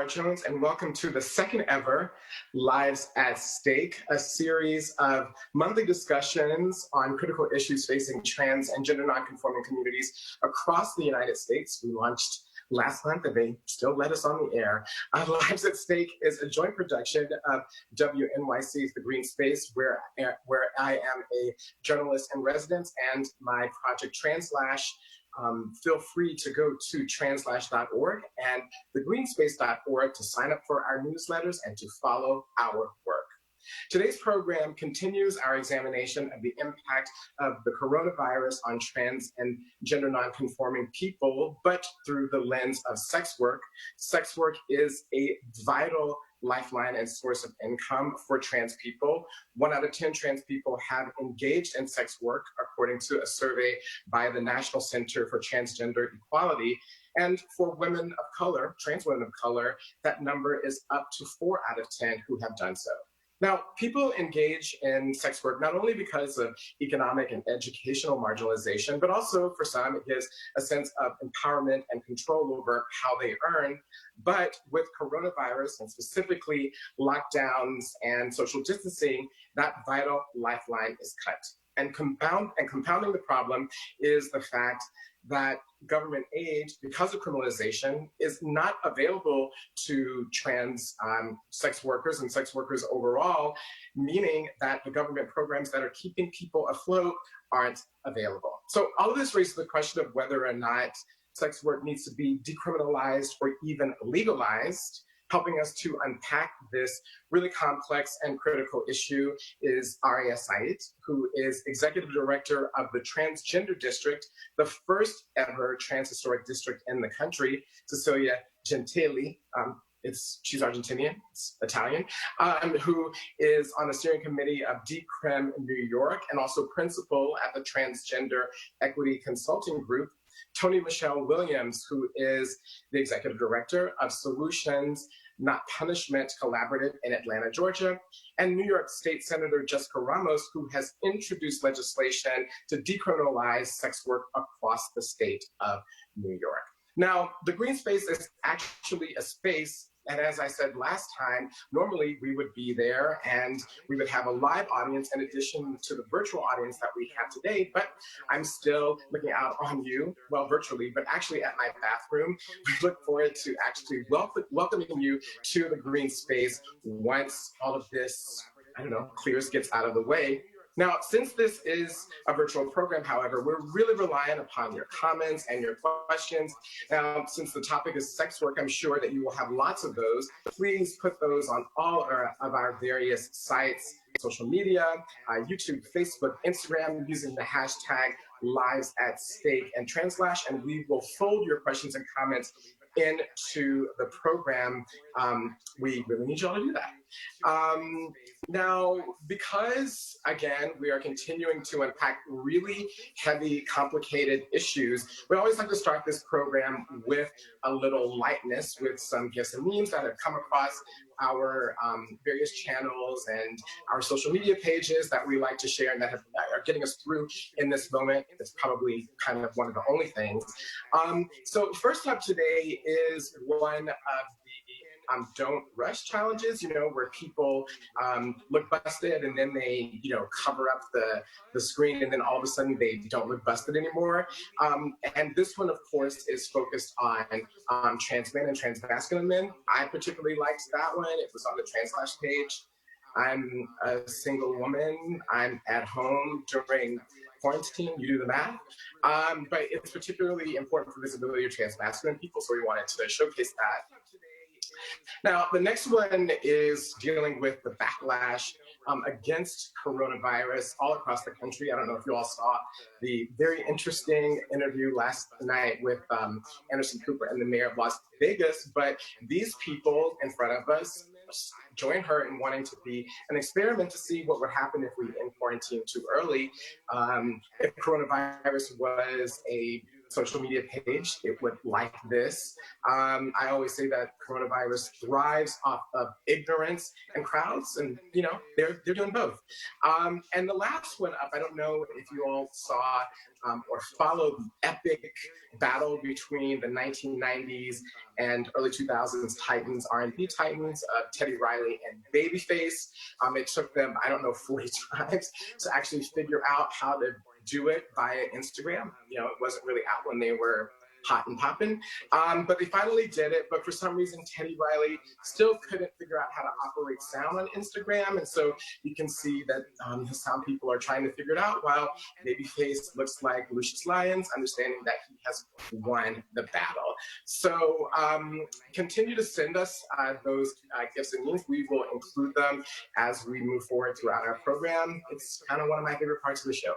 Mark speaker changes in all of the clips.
Speaker 1: Imara Jones, and welcome to the second ever Lives at Stake, a series of monthly discussions on critical issues facing trans and gender nonconforming communities across the United States. We launched last month and they still let us on the air. Lives at Stake is a joint production of WNYC's The Green Space, where I am a journalist in residence, and my project TransLash. Feel free to go to translash.org and thegreenspace.org to sign up for our newsletters and to follow our work. Today's program continues our examination of the impact of the coronavirus on trans and gender nonconforming people, but through the lens of sex work. Sex work is a vital lifeline and source of income for trans people. 1 out of 10 trans people have engaged in sex work, according to a survey by the National Center for Transgender Equality. And for women of color, trans women of color, that number is up to 4 out of 10 who have done so. Now, people engage in sex work not only because of economic and educational marginalization, but also for some, it gives a sense of empowerment and control over how they earn. But with coronavirus and specifically lockdowns and social distancing, that vital lifeline is cut. And compounding the problem is the fact that government aid, because of criminalization, is not available to trans sex workers and sex workers overall, meaning that the government programs that are keeping people afloat aren't available. So all of this raises the question of whether or not sex work needs to be decriminalized or even legalized. Helping us to unpack this really complex and critical issue is Aria Sa'id, who is Executive Director of the Transgender District, the first ever trans historic district in the country. Cecilia Gentilly, she's Argentinian, it's Italian, who is on the steering committee of Decrim New York and also principal at the Transgender Equity Consulting Group. Toni-Michelle Williams, who is the Executive Director of Solutions Not Punishment Collaborative in Atlanta, Georgia, and New York State Senator Jessica Ramos, who has introduced legislation to decriminalize sex work across the state of New York. Now, the Green Space is actually a space, and as I said last time, normally we would be there and we would have a live audience in addition to the virtual audience that we have today, but I'm still looking out on you, well, virtually, but actually at my bathroom. We look forward to actually welcoming you to the Green Space once all of this, gets out of the way. Now, since this is a virtual program, however, we're really relying upon your comments and your questions. Now, since the topic is sex work, I'm sure that you will have lots of those. Please put those on all of our various sites, social media, YouTube, Facebook, Instagram, using the hashtag Lives at Stake and TransLash, and we will fold your questions and comments into the program. We really need y'all to do that. Now, because, again, we are continuing to unpack really heavy, complicated issues, we always like to start this program with a little lightness, with some gifs and memes that have come across our various channels and our social media pages that we like to share and that are getting us through in this moment. It's probably kind of one of the only things. So first up today is one of the don't rush challenges, where people look busted and then they, cover up the screen and then all of a sudden they don't look busted anymore. And this one, of course, is focused on trans men and trans masculine men. I particularly liked that one. It was on the TransLash page. I'm a single woman. I'm at home during quarantine, you do the math. But it's particularly important for visibility of trans masculine people, so we wanted to showcase that. Now, the next one is dealing with the backlash against coronavirus all across the country. I don't know if you all saw the very interesting interview last night with Anderson Cooper and the mayor of Las Vegas, but these people in front of us join her in wanting to be an experiment to see what would happen if we end quarantine too early. If coronavirus was a social media page, it would like this. I always say that coronavirus thrives off of ignorance and crowds, and they're doing both. And the last one up, I don't know if you all saw or followed the epic battle between the 1990s and early 2000s Titans, R&B Titans, Teddy Riley and Babyface. It took them, I don't know, 40 times to actually figure out how to do it via Instagram. It wasn't really out when they were hot and popping, but they finally did it. But for some reason, Teddy Riley still couldn't figure out how to operate sound on Instagram, and so you can see that the sound people are trying to figure it out, while Babyface looks like Lucius Lyons, understanding that he has won the battle. So continue to send us those gifts and means. We will include them as we move forward throughout our program. It's kind of one of my favorite parts of the show.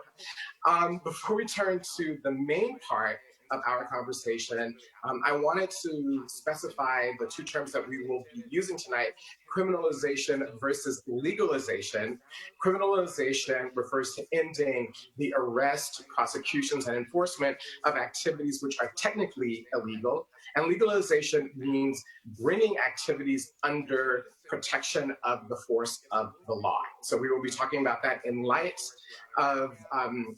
Speaker 1: Before we turn to the main part of our conversation, I wanted to specify the two terms that we will be using tonight: criminalization versus legalization. Criminalization refers to ending the arrest, prosecutions, and enforcement of activities which are technically illegal. And legalization means bringing activities under protection of the force of the law. So we will be talking about that in light of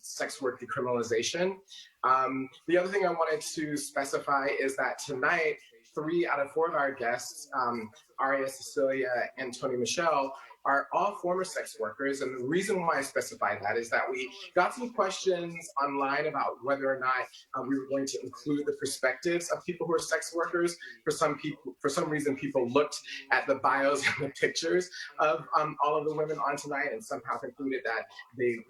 Speaker 1: sex work decriminalization. The other thing I wanted to specify is that tonight, 3 out of 4 of our guests, Aria, Cecilia, and Toni-Michelle, are all former sex workers. And the reason why I specify that is that we got some questions online about whether or not we were going to include the perspectives of people who are sex workers. For some reason, people looked at the bios and the pictures of all of the women on tonight and somehow concluded that they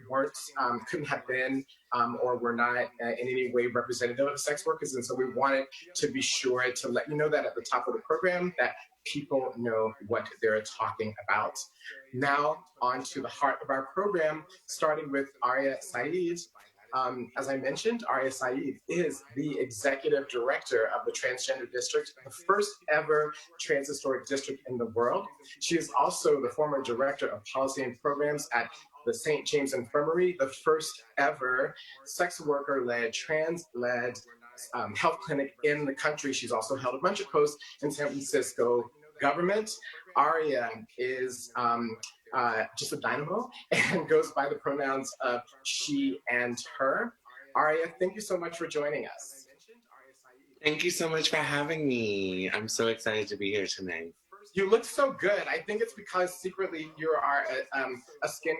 Speaker 1: couldn't have been or were not in any way representative of sex workers. And so we wanted to be sure to let you know that at the top of the program, that people know what they're talking about. Now, on to the heart of our program, starting with Aria Sa'id. As I mentioned, Aria Sa'id is the executive director of the Transgender District, the first ever trans historic district in the world. She is also the former director of policy and programs at the St. James Infirmary, the first ever sex worker-led, trans-led health clinic in the country. She's also held a bunch of posts in San Francisco government. Aria is just a dynamo and goes by the pronouns of she and her. Aria, thank you so much for joining us.
Speaker 2: Thank you so much for having me. I'm so excited to be here tonight.
Speaker 1: You look so good. I think it's because secretly you are a skin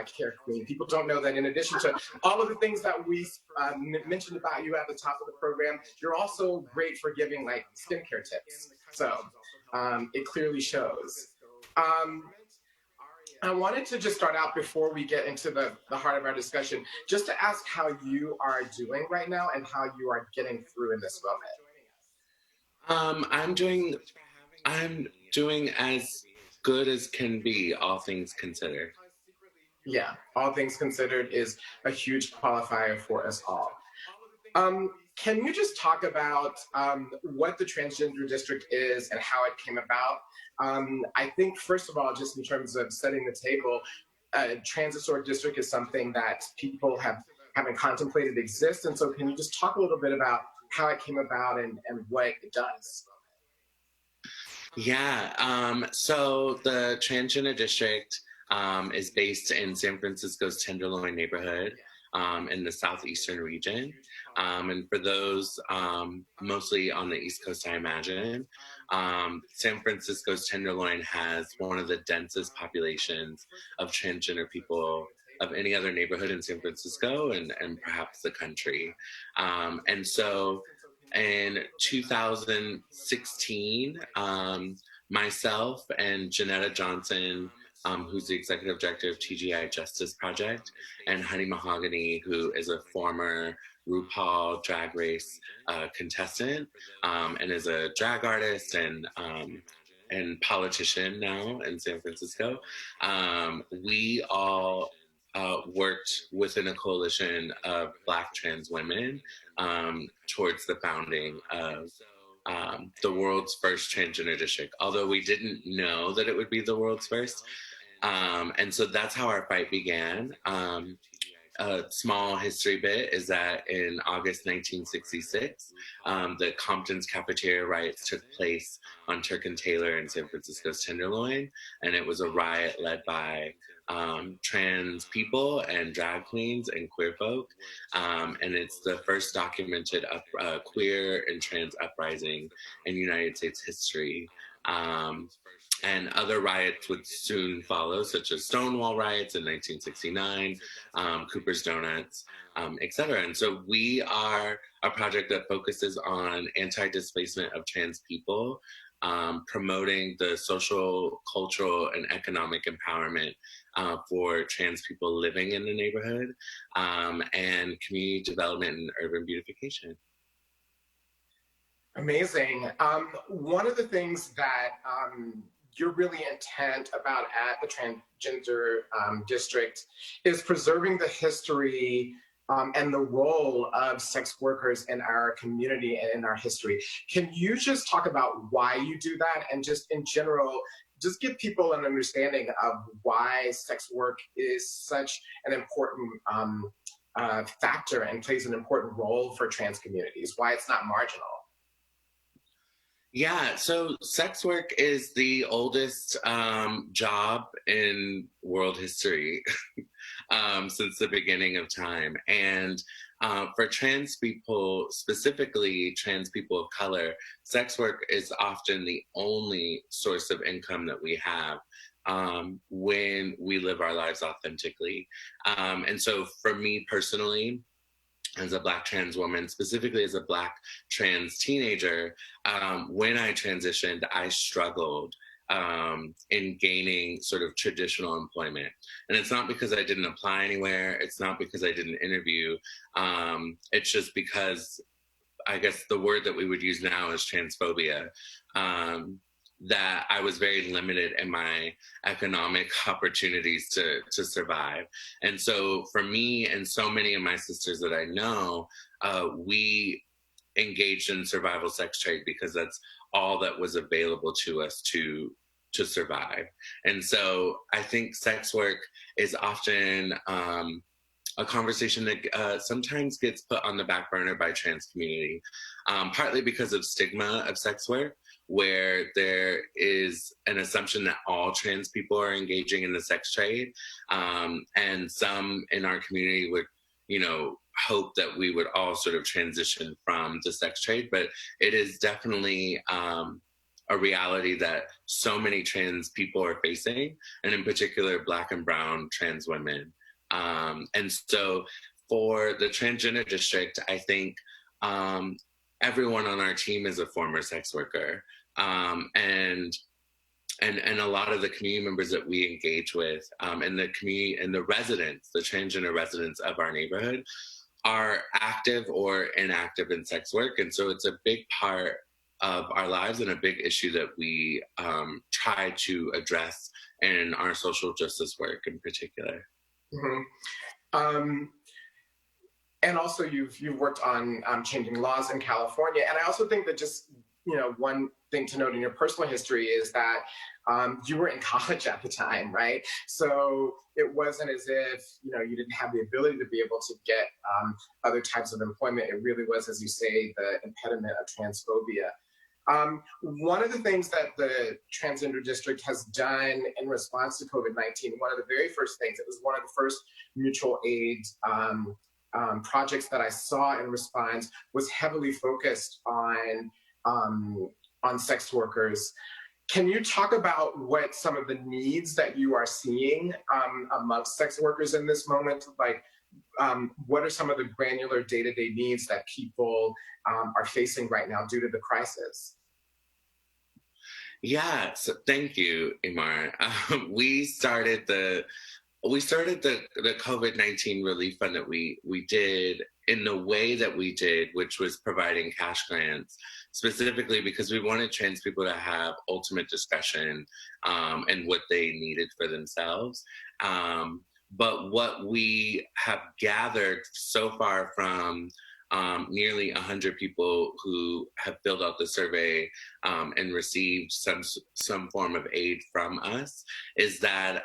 Speaker 1: care queen. People don't know that in addition to all of the things that we mentioned about you at the top of the program, you're also great for giving like skincare tips. So it clearly shows. I wanted to just start out before we get into the heart of our discussion, just to ask how you are doing right now and how you are getting through in this moment.
Speaker 2: I'm doing as good as can be, all things considered.
Speaker 1: Yeah, all things considered is a huge qualifier for us all. Can you just talk about what the Transgender District is and how it came about? I think, first of all, just in terms of setting the table, Trans Historic District is something that people haven't contemplated exists. And so can you just talk a little bit about how it came about and what it does?
Speaker 2: Yeah, so the Transgender District is based in San Francisco's Tenderloin neighborhood in the southeastern region. And for those mostly on the East Coast, I imagine, San Francisco's Tenderloin has one of the densest populations of transgender people of any other neighborhood in San Francisco and perhaps the country. And so in 2016, myself and Janetta Johnson, who's the executive director of TGI Justice Project, and Honey Mahogany, who is a former RuPaul Drag Race contestant and is a drag artist and politician now in San Francisco. We all worked within a coalition of Black trans women towards the founding of the world's first transgender district, although we didn't know that it would be the world's first. And so that's how our fight began. a small history bit is that in August 1966, the Compton's Cafeteria riots took place on Turk and Taylor in San Francisco's Tenderloin, and it was a riot led by trans people and drag queens and queer folk, and it's the first documented queer and trans uprising in United States history. And other riots would soon follow, such as Stonewall riots in 1969, Cooper's Donuts, etc. And so we are a project that focuses on anti-displacement of trans people, promoting the social, cultural, and economic empowerment for trans people living in the neighborhood, and community development and urban beautification.
Speaker 1: Amazing. One of the things that you're really intent about at the Transgender District is preserving the history and the role of sex workers in our community and in our history. Can you just talk about why you do that, and just in general, just give people an understanding of why sex work is such an important factor and plays an important role for trans communities, why it's not marginal?
Speaker 2: Yeah, so sex work is the oldest job in world history since the beginning of time. And for trans people, specifically trans people of color, sex work is often the only source of income that we have when we live our lives authentically. And so for me personally, as a Black trans woman, specifically as a Black trans teenager, when I transitioned, I struggled in gaining sort of traditional employment. And it's not because I didn't apply anywhere. It's not because I didn't interview. It's just because, I guess the word that we would use now is transphobia, that I was very limited in my economic opportunities to survive. And so for me and so many of my sisters that I know, we engaged in survival sex trade because that's all that was available to us to survive. And so I think sex work is often a conversation that sometimes gets put on the back burner by trans community, partly because of stigma of sex work, where there is an assumption that all trans people are engaging in the sex trade. And some in our community would, hope that we would all sort of transition from the sex trade, but it is definitely a reality that so many trans people are facing, and in particular, Black and Brown trans women. And so for the Transgender District, I think everyone on our team is a former sex worker. And a lot of the community members that we engage with, and the community and the residents, the transgender residents of our neighborhood, are active or inactive in sex work. And so it's a big part of our lives and a big issue that we try to address in our social justice work in particular.
Speaker 1: Mm-hmm. And also you've worked on changing laws in California. And I also think that just, one thing to note in your personal history is that you were in college at the time, right? So it wasn't as if, you didn't have the ability to be able to get other types of employment. It really was, as you say, the impediment of transphobia. One of the things that the Transgender District has done in response to COVID-19, one of the very first things, it was one of the first mutual aid projects that I saw in response, was heavily focused on sex workers. Can you talk about what some of the needs that you are seeing amongst sex workers in this moment? Like, what are some of the granular day-to-day needs that people are facing right now due to the crisis?
Speaker 2: Yeah, so thank you, Imara. We started the COVID-19 relief fund that we did in the way that we did, which was providing cash grants, specifically because we wanted trans people to have ultimate discretion and what they needed for themselves. But what we have gathered so far from nearly 100 people who have filled out the survey and received some form of aid from us is that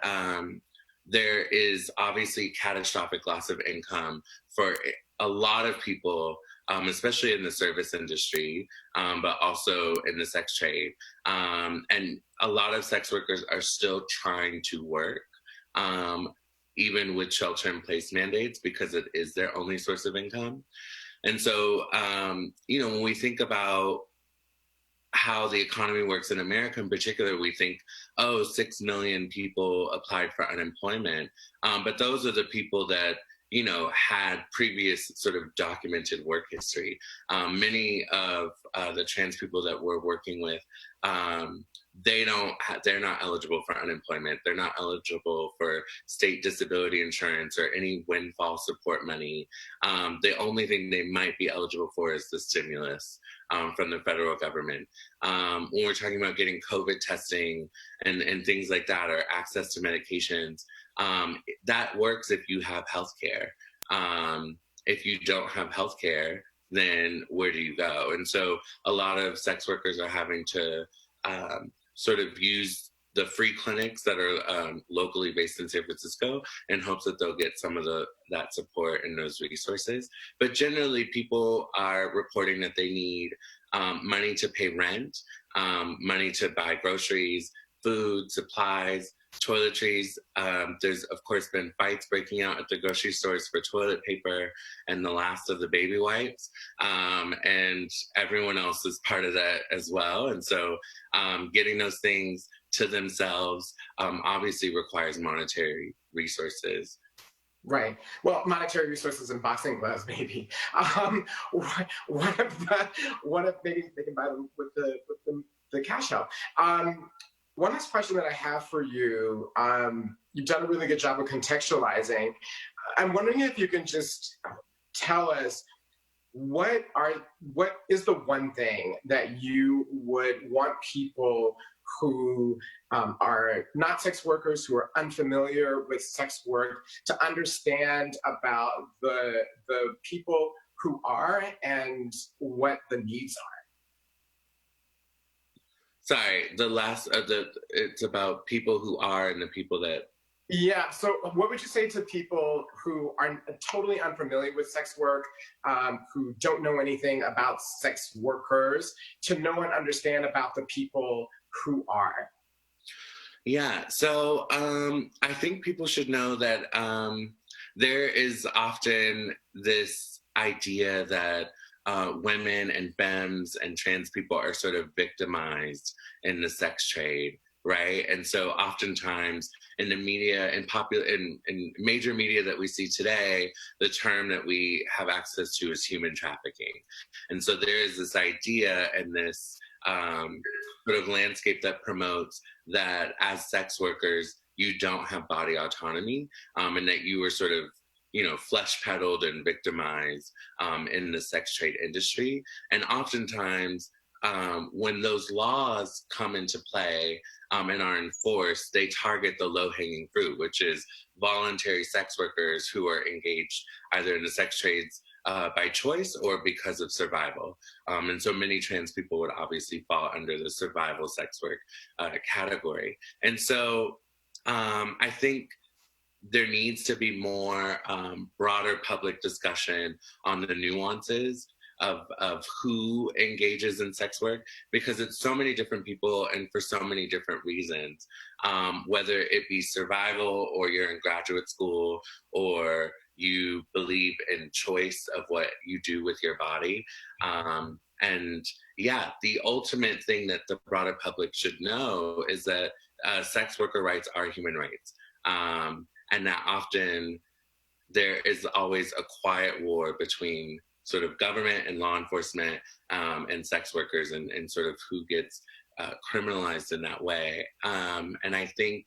Speaker 2: there is obviously catastrophic loss of income for a lot of people, especially in the service industry, but also in the sex trade. And a lot of sex workers are still trying to work, even with shelter-in-place mandates, because it is their only source of income. And so, when we think about how the economy works in America in particular, we think, 6 million people applied for unemployment. But those are the people that, had previous sort of documented work history. Many of the trans people that we're working with, they're not eligible for unemployment. They're not eligible for state disability insurance or any windfall support money. The only thing they might be eligible for is the stimulus from the federal government. When we're talking about getting COVID testing and things like that, or access to medications, that works if you have healthcare. If you don't have healthcare, then where do you go? And so a lot of sex workers are having to sort of use the free clinics that are locally based in San Francisco in hopes that they'll get some of that support and those resources. But generally, people are reporting that they need money to pay rent, money to buy groceries, food, supplies, toiletries. There's, of course, been fights breaking out at the grocery stores for toilet paper and the last of the baby wipes. And everyone else is part of that as well. And so getting those things to themselves obviously requires monetary resources.
Speaker 1: Right. Well, monetary resources and boxing gloves, maybe. What if maybe they can buy them with the cash help? One last question that I have for you. You've done a really good job of contextualizing. I'm wondering if you can just tell us what is the one thing that you would want people who are not sex workers, who are unfamiliar with sex work, to understand about the people who are and what the needs are?
Speaker 2: Sorry, the last it's about people who are and the people that.
Speaker 1: Yeah, so what would you say to people who are totally unfamiliar with sex work, who don't know anything about sex workers, to know and understand about the people who are?
Speaker 2: Yeah, so I think people should know that there is often this idea that women and femmes and trans people are sort of victimized in the sex trade, right? And so oftentimes in the media and in major media that we see today, the term that we have access to is human trafficking. And so there is this idea and this sort of landscape that promotes that as sex workers, you don't have body autonomy, and that you were sort of flesh peddled and victimized in the sex trade industry. And oftentimes, when those laws come into play and are enforced, they target the low-hanging fruit, which is voluntary sex workers who are engaged either in the sex trades by choice or because of survival. And so many trans people would obviously fall under the survival sex work category. And so I think there needs to be more broader public discussion on the nuances of who engages in sex work, because it's so many different people and for so many different reasons, whether it be survival or you're in graduate school or you believe in choice of what you do with your body. And yeah, the ultimate thing that the broader public should know is that sex worker rights are human rights. And that often there is always a quiet war between sort of government and law enforcement and sex workers and sort of who gets criminalized in that way. And I think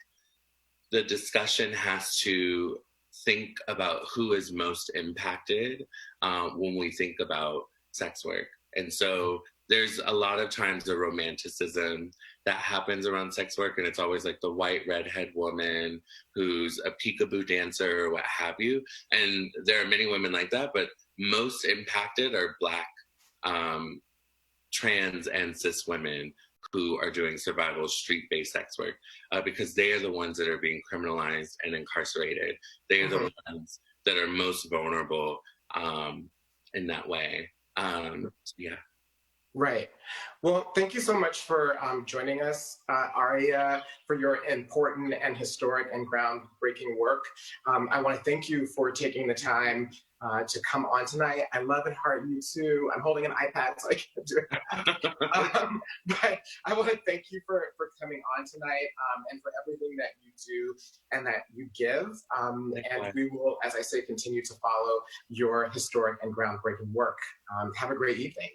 Speaker 2: the discussion has to think about who is most impacted when we think about sex work. And so there's a lot of times the romanticism that happens around sex work, and it's always like the white redhead woman who's a peekaboo dancer or what have you. And there are many women like that, but most impacted are Black trans and cis women who are doing survival street-based sex work, because they are the ones that are being criminalized and incarcerated. They are the ones that are most vulnerable in that way. Yeah.
Speaker 1: Right. Well, thank you so much for joining us, Aria, for your important and historic and groundbreaking work. I want to thank you for taking the time to come on tonight. I love and heart you too. I'm holding an iPad, so I can't do it. But I want to thank you for coming on tonight and for everything that you do and that you give. And we will, as I say, continue to follow your historic and groundbreaking work. Have a great evening.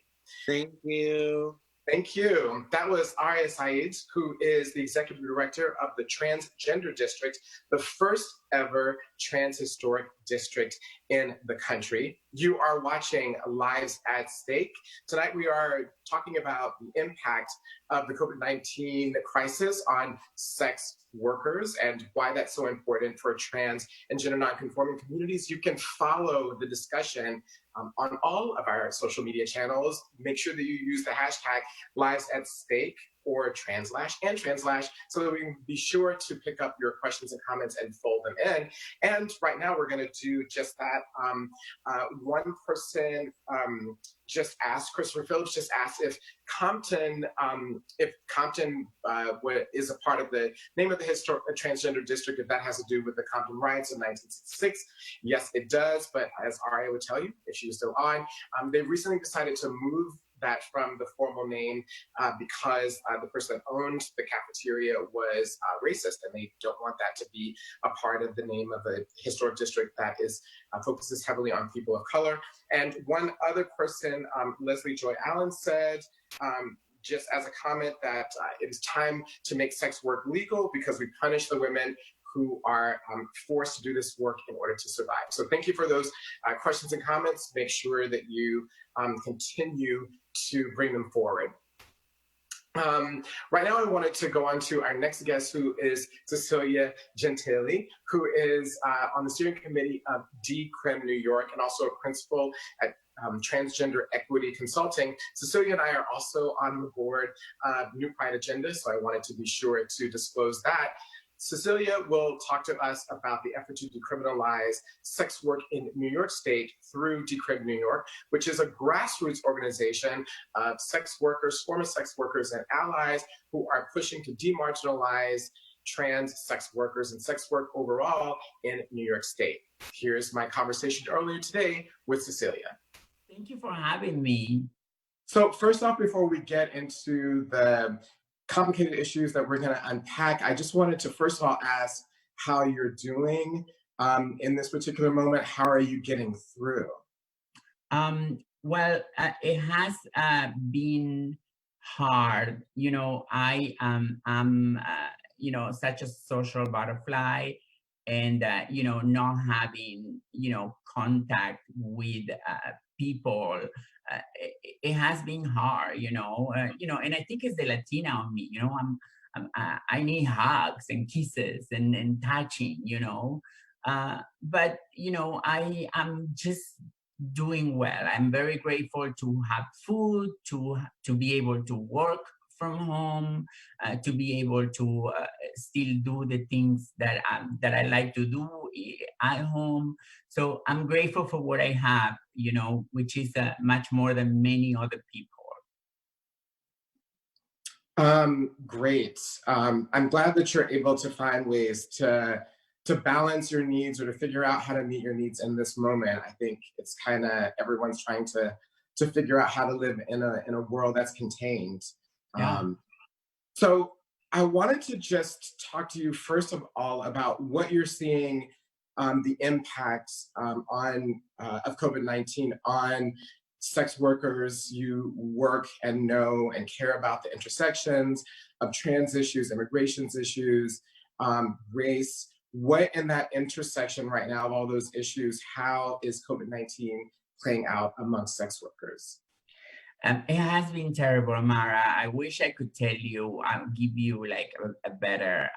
Speaker 2: Thank you.
Speaker 1: Thank you. That was Aria Sa'id, who is the Executive Director of the Transgender District, the first ever trans historic district in the country. You are watching Lives at Stake. Tonight we are talking about the impact of the COVID-19 crisis on sex workers and why that's so important for trans and gender nonconforming communities. You can follow the discussion on all of our social media channels. Make sure that you use the hashtag Lives at Stake or TransLash and TransLash so that we can be sure to pick up your questions and comments and fold them in. And right now we're going to do just that. One person just asked, Christopher Phillips just asked if Compton is a part of the name of the historic transgender district, if that has to do with the Compton riots in 1966. Yes, it does. But as Aria would tell you, if she was still on, they recently decided to move that from the formal name because the person that owned the cafeteria was racist, and they don't want that to be a part of the name of a historic district that is focuses heavily on people of color. And one other person, Leslie Joy Allen, said, just as a comment, that it is time to make sex work legal because we punish the women who are forced to do this work in order to survive. So thank you for those questions and comments. Make sure that you continue to bring them forward. Right now, I wanted to go on to our next guest, who is Cecilia Gentilly, who is on the steering committee of Decrim New York and also a principal at Transgender Equity Consulting. Cecilia and I are also on the board of New Pride Agenda, so I wanted to be sure to disclose that. Cecilia will talk to us about the effort to decriminalize sex work in New York State through Decrim New York, which is a grassroots organization of sex workers, former sex workers, and allies who are pushing to demarginalize trans sex workers and sex work overall in New York State. Here's my conversation earlier today with Cecilia.
Speaker 3: Thank you for having me.
Speaker 1: So first off, before we get into the complicated issues that we're going to unpack, I just wanted to first of all ask how you're doing in this particular moment. How are you getting through?
Speaker 3: Well, it has been hard. You know, I'm such a social butterfly, and not having contact with people. It has been hard, and I think it's the Latina on me. I need hugs and kisses and touching, but I am just doing well. I'm very grateful to have food, to be able to work from home, to be able to still do the things that I like to do at home. So I'm grateful for what I have, which is much more than many other people.
Speaker 1: Great. I'm glad that you're able to find ways to balance your needs or to figure out how to meet your needs in this moment. I think it's kind of everyone's trying to figure out how to live in a world that's contained.
Speaker 3: Yeah.
Speaker 1: So I wanted to just talk to you first of all about what you're seeing the impacts of COVID-19 on sex workers. You work and know and care about the intersections of trans issues, immigrations issues, race. What in that intersection right now of all those issues, how is COVID-19 playing out amongst sex workers?
Speaker 3: It has been terrible, Imara. I wish I could tell you, I'll give you like a better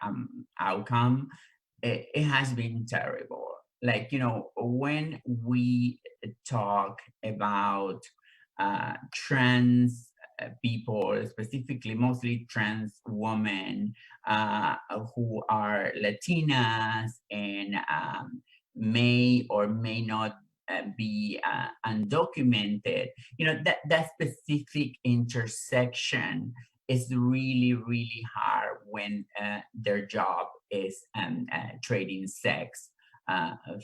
Speaker 3: outcome. It has been terrible. Like, when we talk about trans people, specifically mostly trans women who are Latinas and may or may not be undocumented, that specific intersection is really, really hard when their job is trading sex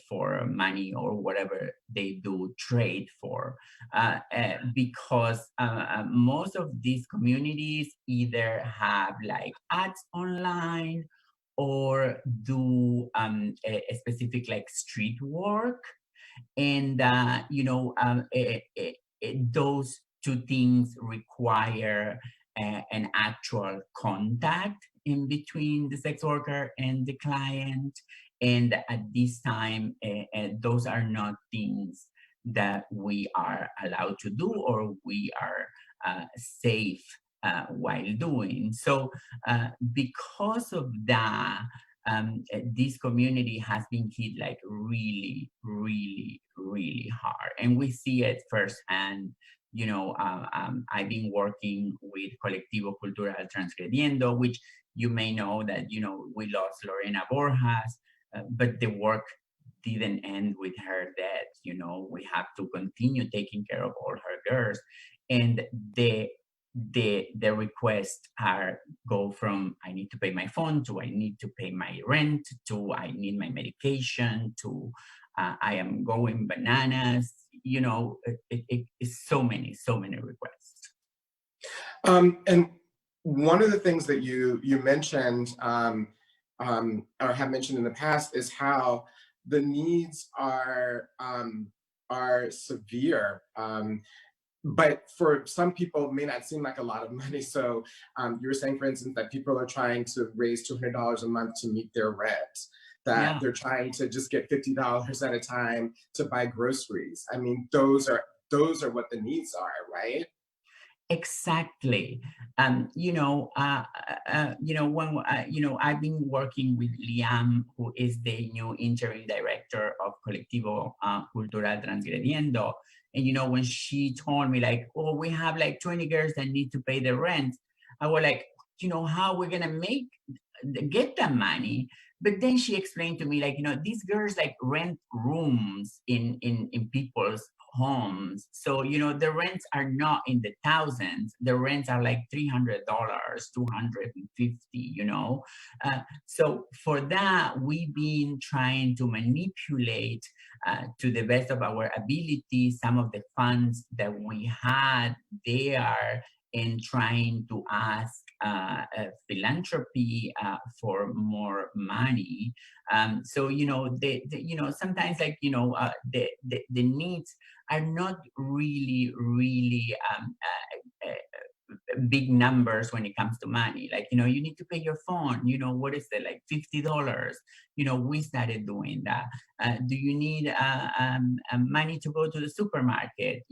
Speaker 3: for money or whatever they do trade for. Because most of these communities either have like ads online or do a specific like street work. And, those two things require an actual contact in between the sex worker and the client. And at this time, those are not things that we are allowed to do or we are safe while doing. So because of that, this community has been hit like really, really, really hard. And we see it firsthand. I've been working with Colectivo Cultural Transgrediendo, which you may know that, we lost Lorena Borjas, but the work didn't end with her death. We have to continue taking care of all her girls. And the requests go from I need to pay my phone to I need to pay my rent to I need my medication to I am going bananas. It's so many requests.
Speaker 1: And one of the things that you mentioned or have mentioned in the past is how the needs are severe. But for some people, it may not seem like a lot of money. So you were saying, for instance, that people are trying to raise $200 a month to meet their rent, that they're trying to just get $50 at a time to buy groceries. I mean, those are what the needs are, right?
Speaker 3: Exactly. When I've been working with Liam, who is the new interim director of Colectivo Cultural Transgrediendo. And, when she told me like, oh, we have like 20 girls that need to pay the rent, I was like, how we're going to get that money? But then she explained to me like, these girls like rent rooms in people's homes. So, the rents are not in the thousands. The rents are like $300, $250, So for that, we've been trying to manipulate to the best of our ability some of the funds that we had there and trying to ask philanthropy for more money. So, sometimes like, the needs are not really, really big numbers when it comes to money. Like, you need to pay your phone, what is it, like $50? We started doing that. Do you need money to go to the supermarket?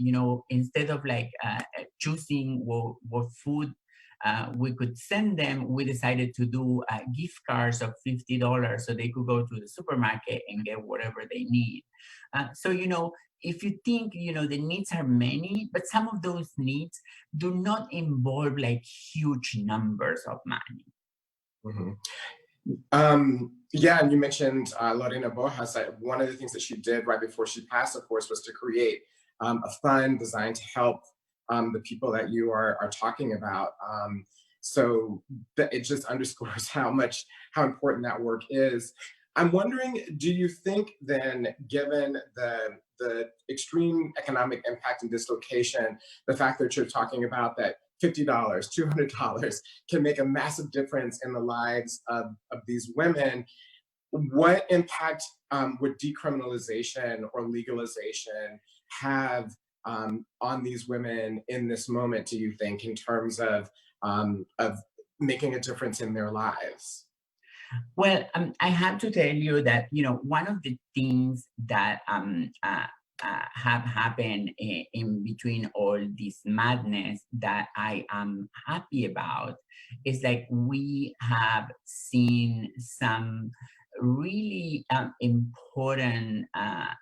Speaker 3: Instead of like choosing what food we could send them, we decided to do gift cards of $50 so they could go to the supermarket and get whatever they need. So, if you think, the needs are many, but some of those needs do not involve like huge numbers of money.
Speaker 1: Mm-hmm. Yeah, and you mentioned Lorena Borjas. One of the things that she did right before she passed, of course, was to create a fund designed to help the people that you are talking about. So it just underscores how important that work is. I'm wondering, do you think then, given the extreme economic impact and dislocation, the fact that you're talking about that $50, $200 can make a massive difference in the lives of these women, what impact would decriminalization or legalization have on these women in this moment, do you think, in terms of making a difference in their lives?
Speaker 3: Well, I have to tell you that, one of the things that have happened in between all this madness that I am happy about is like we have seen some really important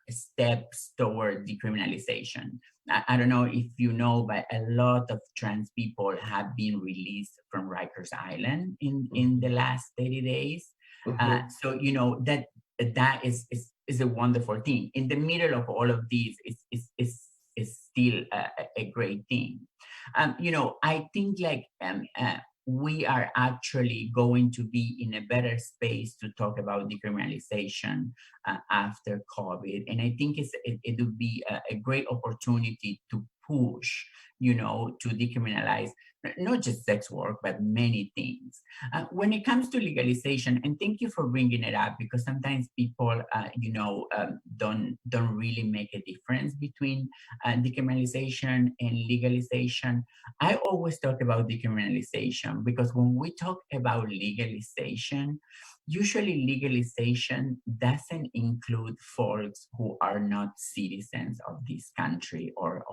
Speaker 3: steps toward decriminalization. I don't know if you know, but a lot of trans people have been released from Rikers Island in the last 30 days.
Speaker 1: Mhm.
Speaker 3: So, you know, that is a wonderful thing. In the middle of all of these is still a great thing. You know, I think like we are actually going to be in a better space to talk about decriminalization after COVID. And I think it would be a great opportunity to push, you know, to decriminalize not just sex work, but many things. When it comes to legalization, and thank you for bringing it up, because sometimes people, you know, don't really make a difference between decriminalization and legalization. I always talk about decriminalization because when we talk about legalization, usually legalization doesn't include folks who are not citizens of this country or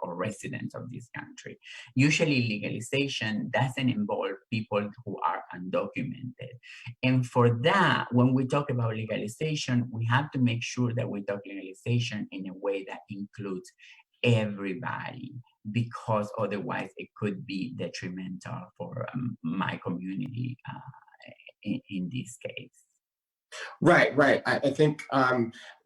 Speaker 3: residents of this country. Usually legalization doesn't involve people who are undocumented. And for that, when we talk about legalization, we have to make sure that we talk legalization in a way that includes everybody, because otherwise it could be detrimental for my community in this case.
Speaker 1: Right, right. I think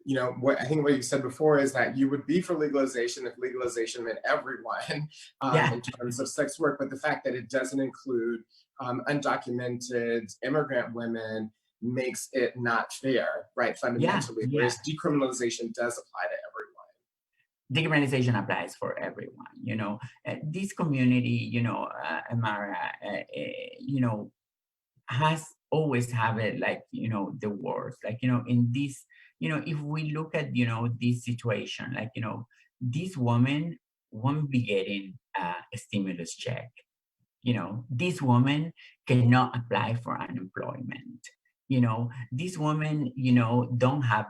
Speaker 1: you know what I think what you said before is that you would be for legalization if legalization meant everyone
Speaker 3: Yeah,
Speaker 1: in terms of sex work, but the fact that it doesn't include undocumented immigrant women makes it not fair, right?
Speaker 3: yeah,
Speaker 1: Fundamentally,
Speaker 3: yeah.
Speaker 1: whereas decriminalization does apply to everyone.
Speaker 3: Decriminalization applies for everyone. You know, this community, you know, Imara, you know, has always have it like, you know, the worst. Like, you know, in this, you know, if we look at, you know, this situation, like, you know, this woman won't be getting a stimulus check. You know, this woman cannot apply for unemployment. You know, this woman, you know, don't have,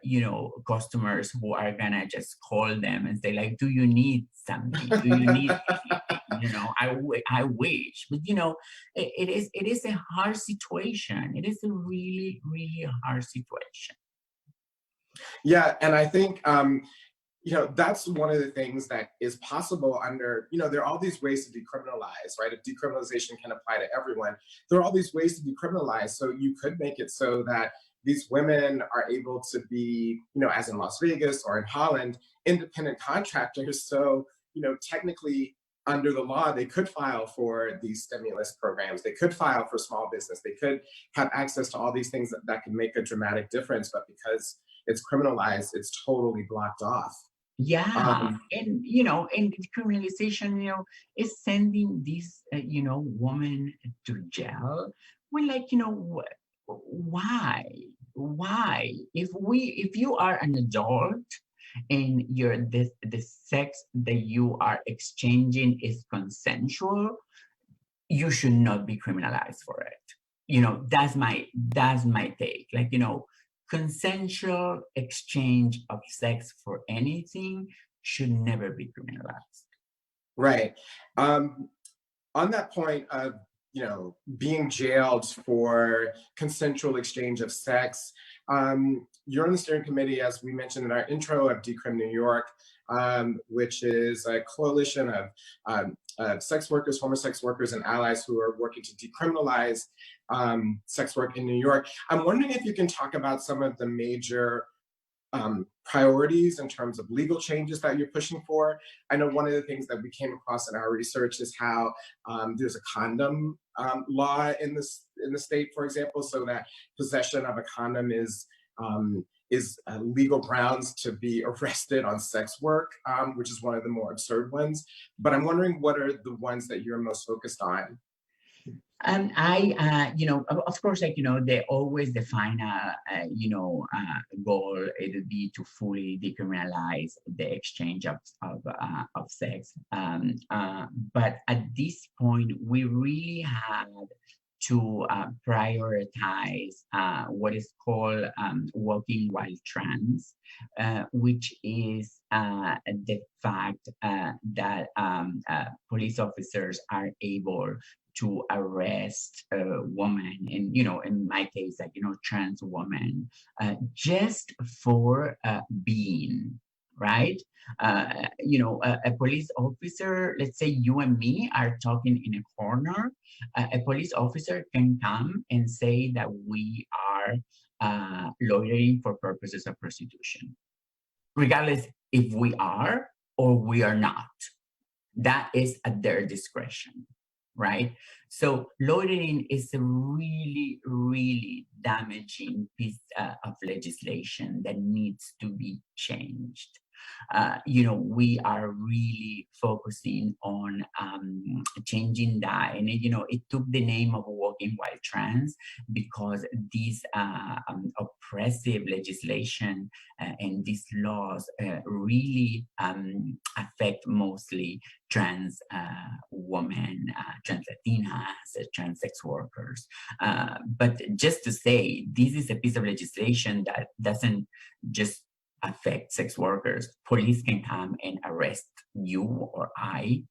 Speaker 3: you know, customers who are gonna just call them and say like, do you need something? Do you need anything? You know, I wish, but you know, it is a hard situation. It is a really, really hard situation.
Speaker 1: Yeah, and I think you know, that's one of the things that is possible under, you know, there are all these ways to decriminalize, right? If decriminalization can apply to everyone, there are all these ways to decriminalize. So you could make it so that these women are able to be, you know, as in Las Vegas or in Holland, independent contractors. So, you know, technically under the law, they could file for these stimulus programs. They could file for small business. They could have access to all these things that can make a dramatic difference. But because it's criminalized, it's totally blocked off.
Speaker 3: Yeah,
Speaker 1: Um,
Speaker 3: and you know, and criminalization, you know, is sending this, you know, woman to jail. We're like, you know, why? Why? If you are an adult and the sex that you are exchanging is consensual, you should not be criminalized for it. You know, that's my take. Like, you know, consensual exchange of sex for anything should never be criminalized.
Speaker 1: right. Um, on that point of, you know, being jailed for consensual exchange of sex, you're on the steering committee, as we mentioned in our intro, of Decrim New York, which is a coalition of sex workers, former sex workers, and allies who are working to decriminalize sex work in New York. I'm wondering if you can talk about some of the major priorities in terms of legal changes that you're pushing for. I know one of the things that we came across in our research is how there's a condom law in the state, for example, so that possession of a condom is legal grounds to be arrested on sex work, which is one of the more absurd ones. But I'm wondering what are the ones that you're most focused on?
Speaker 3: You know, of course, like, you know, they always define you know, goal. It would be to fully decriminalize the exchange of sex. But at this point, we really had to prioritize what is called walking while trans, which is the fact that police officers are able to arrest a woman, and you know, in my case, like, you know, trans woman, just for being, right? A police officer, let's say you and me are talking in a corner, a police officer can come and say that we are loitering for purposes of prostitution, regardless if we are or we are not. That is at their discretion, right? So loitering is a really, really damaging piece of legislation that needs to be changed. We are really focusing on changing that. And, it took the name of Walking While Trans because this oppressive legislation and these laws really affect mostly trans women, trans Latinas, trans sex workers. But just to say, this is a piece of legislation that doesn't just affect sex workers. Police can come and arrest you or I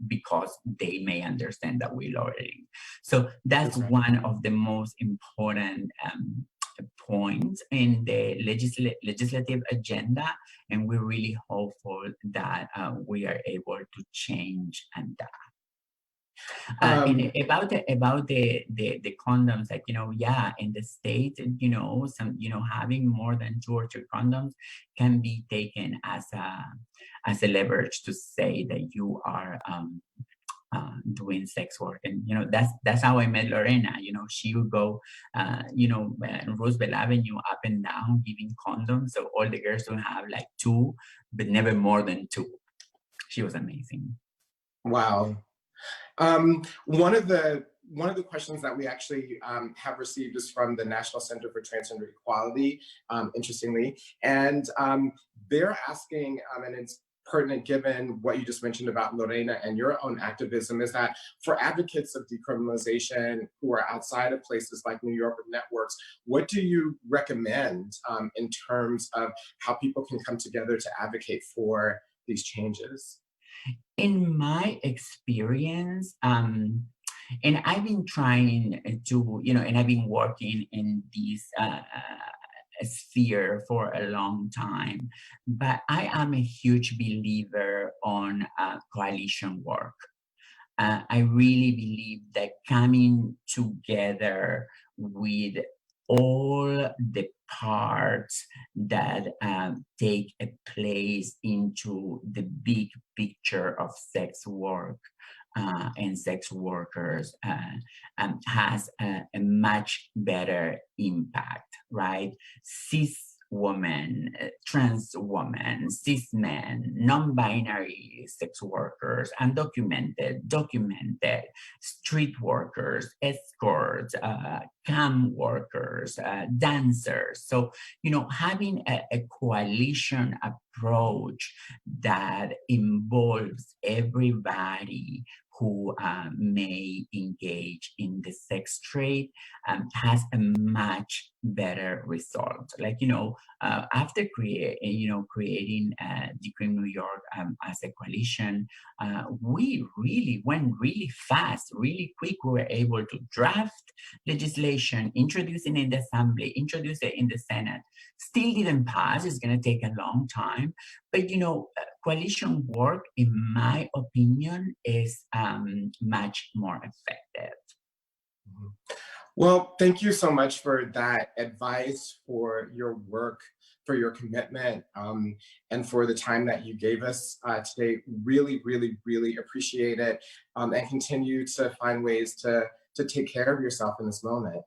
Speaker 3: because they may understand that we're loitering. So that's one of the most important points in the legislative agenda, and we're really hopeful that we are able to change and that. And about the condoms, like, in the States, having more than 2 or 3 condoms can be taken as a leverage to say that you are doing sex work. And that's how I met Lorena. She would go Roosevelt Avenue up and down giving condoms, so all the girls would have like 2, but never more than 2. She was amazing.
Speaker 1: Wow. One of the questions that we actually have received is from the National Center for Transgender Equality, interestingly, and they're asking, and it's pertinent given what you just mentioned about Lorena and your own activism, is that for advocates of decriminalization who are outside of places like New York with networks, what do you recommend in terms of how people can come together to advocate for these changes?
Speaker 3: In my experience, and I've been trying to, and I've been working in this sphere for a long time, but I am a huge believer on coalition work. I really believe that coming together with all the parts that take a place into the big picture of sex work and sex workers has a much better impact, right? Cis women, trans women, cis men, non-binary sex workers, undocumented, documented, street workers, escorts, camp workers, dancers. So, having a coalition approach that involves everybody who may engage in the sex trade has a much better result. Like, after creating Decrim New York as a coalition, we really went really fast, really quick. We were able to draft legislation, introduce it in the Assembly, introduce it in the Senate. Still didn't pass. It's going to take a long time. But, coalition work, in my opinion, is much more effective.
Speaker 1: Well, thank you so much for that advice, for your work, for your commitment, and for the time that you gave us today. Really, really, really appreciate it, and continue to find ways to take care of yourself in this moment.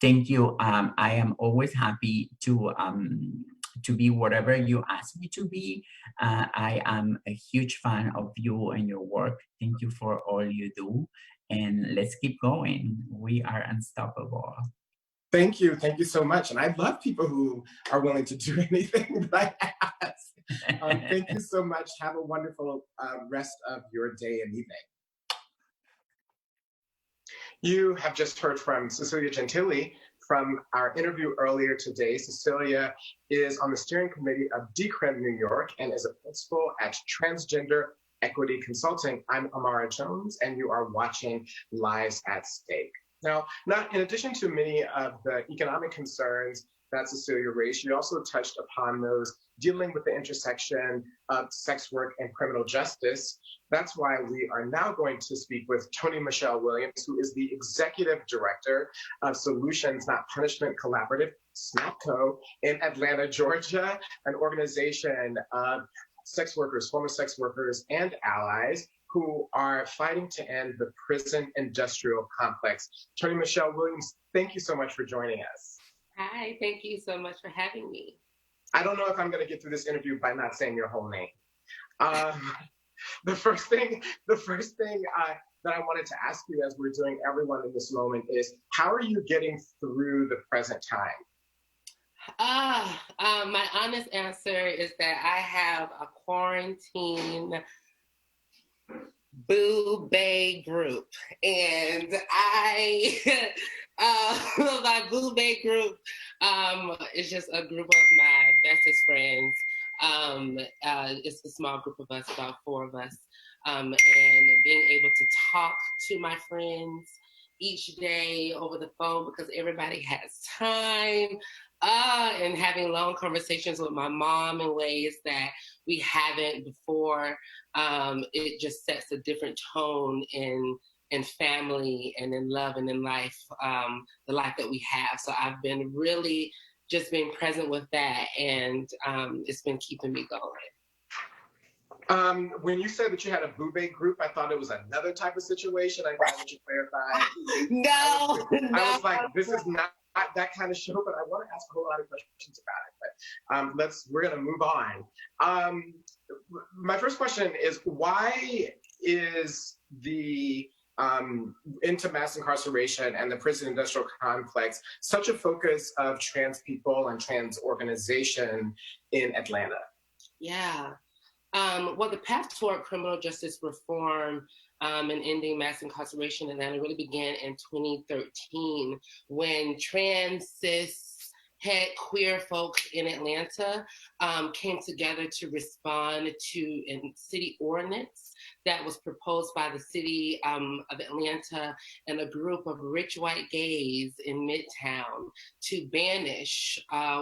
Speaker 3: Thank you. I am always happy to be whatever you ask me to be. I am a huge fan of you and your work. Thank you for all you do. And let's keep going. We are unstoppable.
Speaker 1: Thank you. Thank you so much. And I love people who are willing to do anything that I ask. Thank you so much. Have a wonderful rest of your day and evening. You have just heard from Cecilia Gentilly. From our interview earlier today, Cecilia is on the steering committee of Decrim New York and is a principal at Transgender Equity Consulting. I'm Imara Jones, and you are watching Lives at Stake. Now, in addition to many of the economic concerns that Cecilia raised, she also touched upon those dealing with the intersection of sex work and criminal justice. That's why we are now going to speak with Toni-Michelle Williams, who is the Executive Director of Solutions Not Punishment Collaborative, SNAPCO, in Atlanta, Georgia, an organization of sex workers, former sex workers, and allies who are fighting to end the prison industrial complex. Toni-Michelle Williams, thank you so much for joining us.
Speaker 4: Hi, thank you so much for having me.
Speaker 1: I don't know if I'm going to get through this interview by not saying your whole name. The first thing that I wanted to ask you, as we're doing everyone in this moment, is how are you getting through the present time?
Speaker 4: My honest answer is that I have a quarantine boo bae group, and my boo bae group is just a group of my bestest friends. It's a small group of us, about 4 of us, and being able to talk to my friends each day over the phone because everybody has time, and having long conversations with my mom in ways that we haven't before. It just sets a different tone in family and in love and in life, the life that we have. So I've been really just being present with that, and it's been keeping me going.
Speaker 1: When you said that you had a boo bae group, I thought it was another type of situation. I'm glad that you clarified. I was like, this is not that kind of show, but I want to ask a whole lot of questions about it. But we're going to move on. My first question is, why is the into mass incarceration and the prison industrial complex such a focus of trans people and trans organization in Atlanta?
Speaker 4: Yeah. Well, the path toward criminal justice reform and ending mass incarceration in Atlanta really began in 2013 when trans, cis, het, queer folks in Atlanta came together to respond to a city ordinance that was proposed by the city of Atlanta and a group of rich white gays in Midtown to banish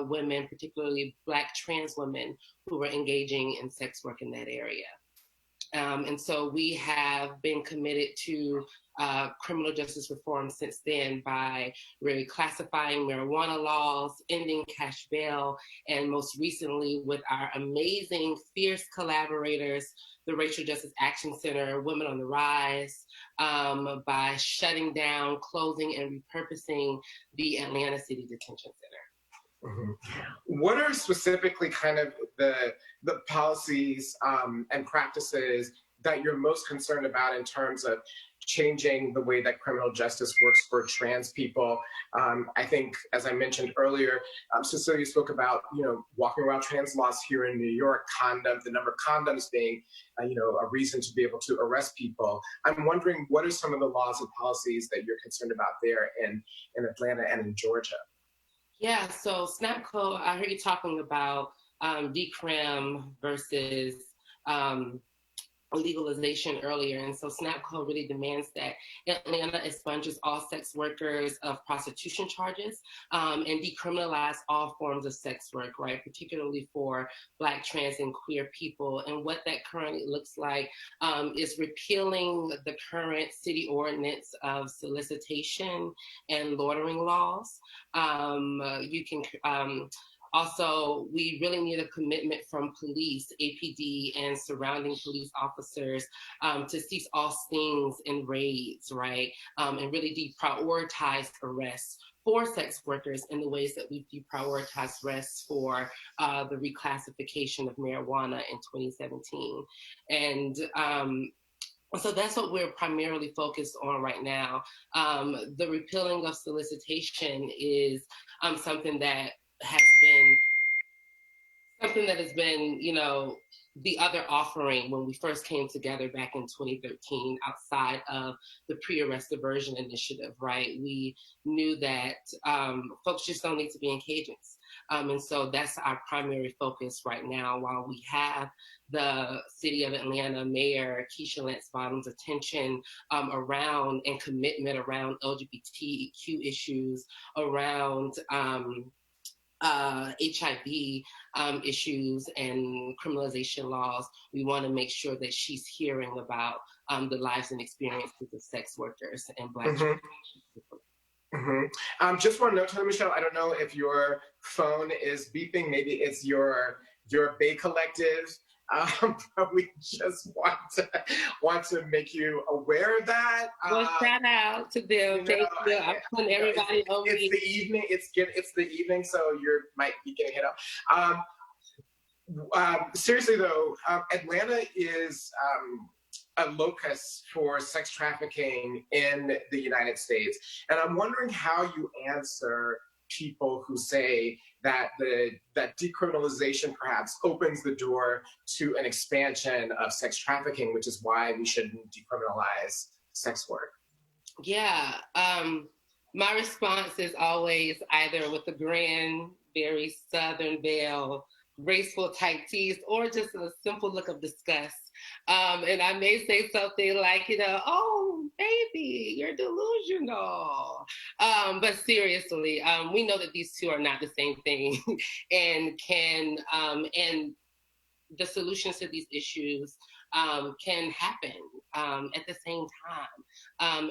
Speaker 4: women, particularly Black trans women, who were engaging in sex work in that area. And so we have been committed to criminal justice reform since then by reclassifying marijuana laws, ending cash bail, and most recently with our amazing, fierce collaborators, the Racial Justice Action Center, Women on the Rise, by shutting down, closing, and repurposing the Atlanta City Detention Center.
Speaker 1: Mm-hmm. What are specifically kind of the policies and practices that you're most concerned about in terms of changing the way that criminal justice works for trans people? I think, as I mentioned earlier, Cecilia spoke about, walking around trans laws here in New York, the number of condoms being, a reason to be able to arrest people. I'm wondering, what are some of the laws and policies that you're concerned about there in Atlanta and in Georgia?
Speaker 4: Yeah, so SNAPCO, I heard you talking about decrim versus legalization earlier. And so SNAPCO really demands that Atlanta expunges all sex workers of prostitution charges and decriminalize all forms of sex work, right? Particularly for Black, trans, and queer people. And what that currently looks like is repealing the current city ordinance of solicitation and loitering laws. Also, we really need a commitment from police, APD, and surrounding police officers to cease all stings and raids, right? And really deprioritize arrests for sex workers in the ways that we've deprioritized arrests for the reclassification of marijuana in 2017. And so that's what we're primarily focused on right now. The repealing of solicitation is something that has been, the other offering when we first came together back in 2013 outside of the pre-arrest diversion initiative, right? We knew that folks just don't need to be in cages. And so that's our primary focus right now, while we have the City of Atlanta Mayor Keisha Lance Bottoms' attention around and commitment around LGBTQ issues, around HIV issues and criminalization laws. We want to make sure that she's hearing about the lives and experiences of sex workers and Black people.
Speaker 1: Just one note, Toni-Michelle, I don't know if your phone is beeping. Maybe it's your Bay Collective. But we just want to make you aware of that.
Speaker 4: Well, shout out to them. Thank you. I'm putting everybody on me.
Speaker 1: It's the evening. It's the evening, so you might be getting hit up. Seriously though, Atlanta is a locus for sex trafficking in the United States, and I'm wondering how you answer people who say that that decriminalization perhaps opens the door to an expansion of sex trafficking, which is why we shouldn't decriminalize sex work.
Speaker 4: Yeah, my response is always either with a grin, very Southern belle, graceful tight teeth, or just a simple look of disgust. And I may say something like, oh, baby, you're delusional. But seriously, we know that these two are not the same thing and and the solutions to these issues can happen at the same time.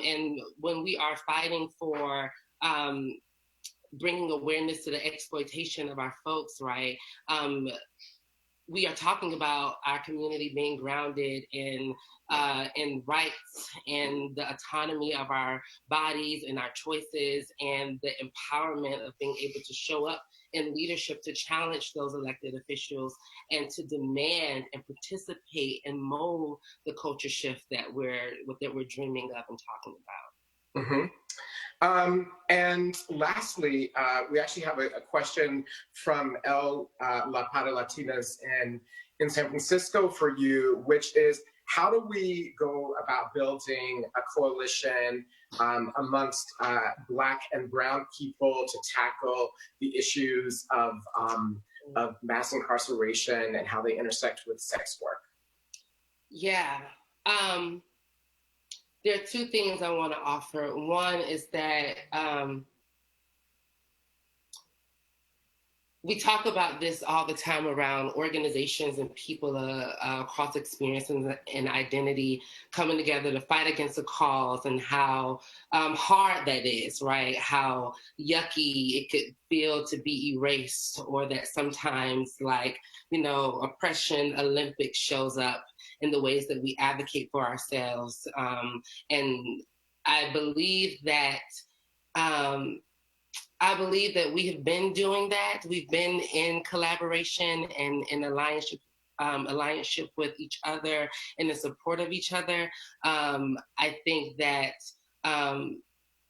Speaker 4: And when we are fighting for bringing awareness to the exploitation of our folks, right? We are talking about our community being grounded in rights and the autonomy of our bodies and our choices, and the empowerment of being able to show up in leadership to challenge those elected officials and to demand and participate and mold the culture shift that we're dreaming of and talking about.
Speaker 1: And lastly, we actually have a question from La Para Latinas in San Francisco for you, which is, how do we go about building a coalition amongst Black and Brown people to tackle the issues of mass incarceration and how they intersect with sex work?
Speaker 4: Yeah. There are two things I want to offer. One is that we talk about this all the time around organizations and people across experience and identity coming together to fight against a cause, and how hard that is, right? How yucky it could feel to be erased, or that sometimes, oppression Olympics shows up in the ways that we advocate for ourselves. And I believe that we have been doing that. We've been in collaboration and in alliance with each other and in support of each other. I think that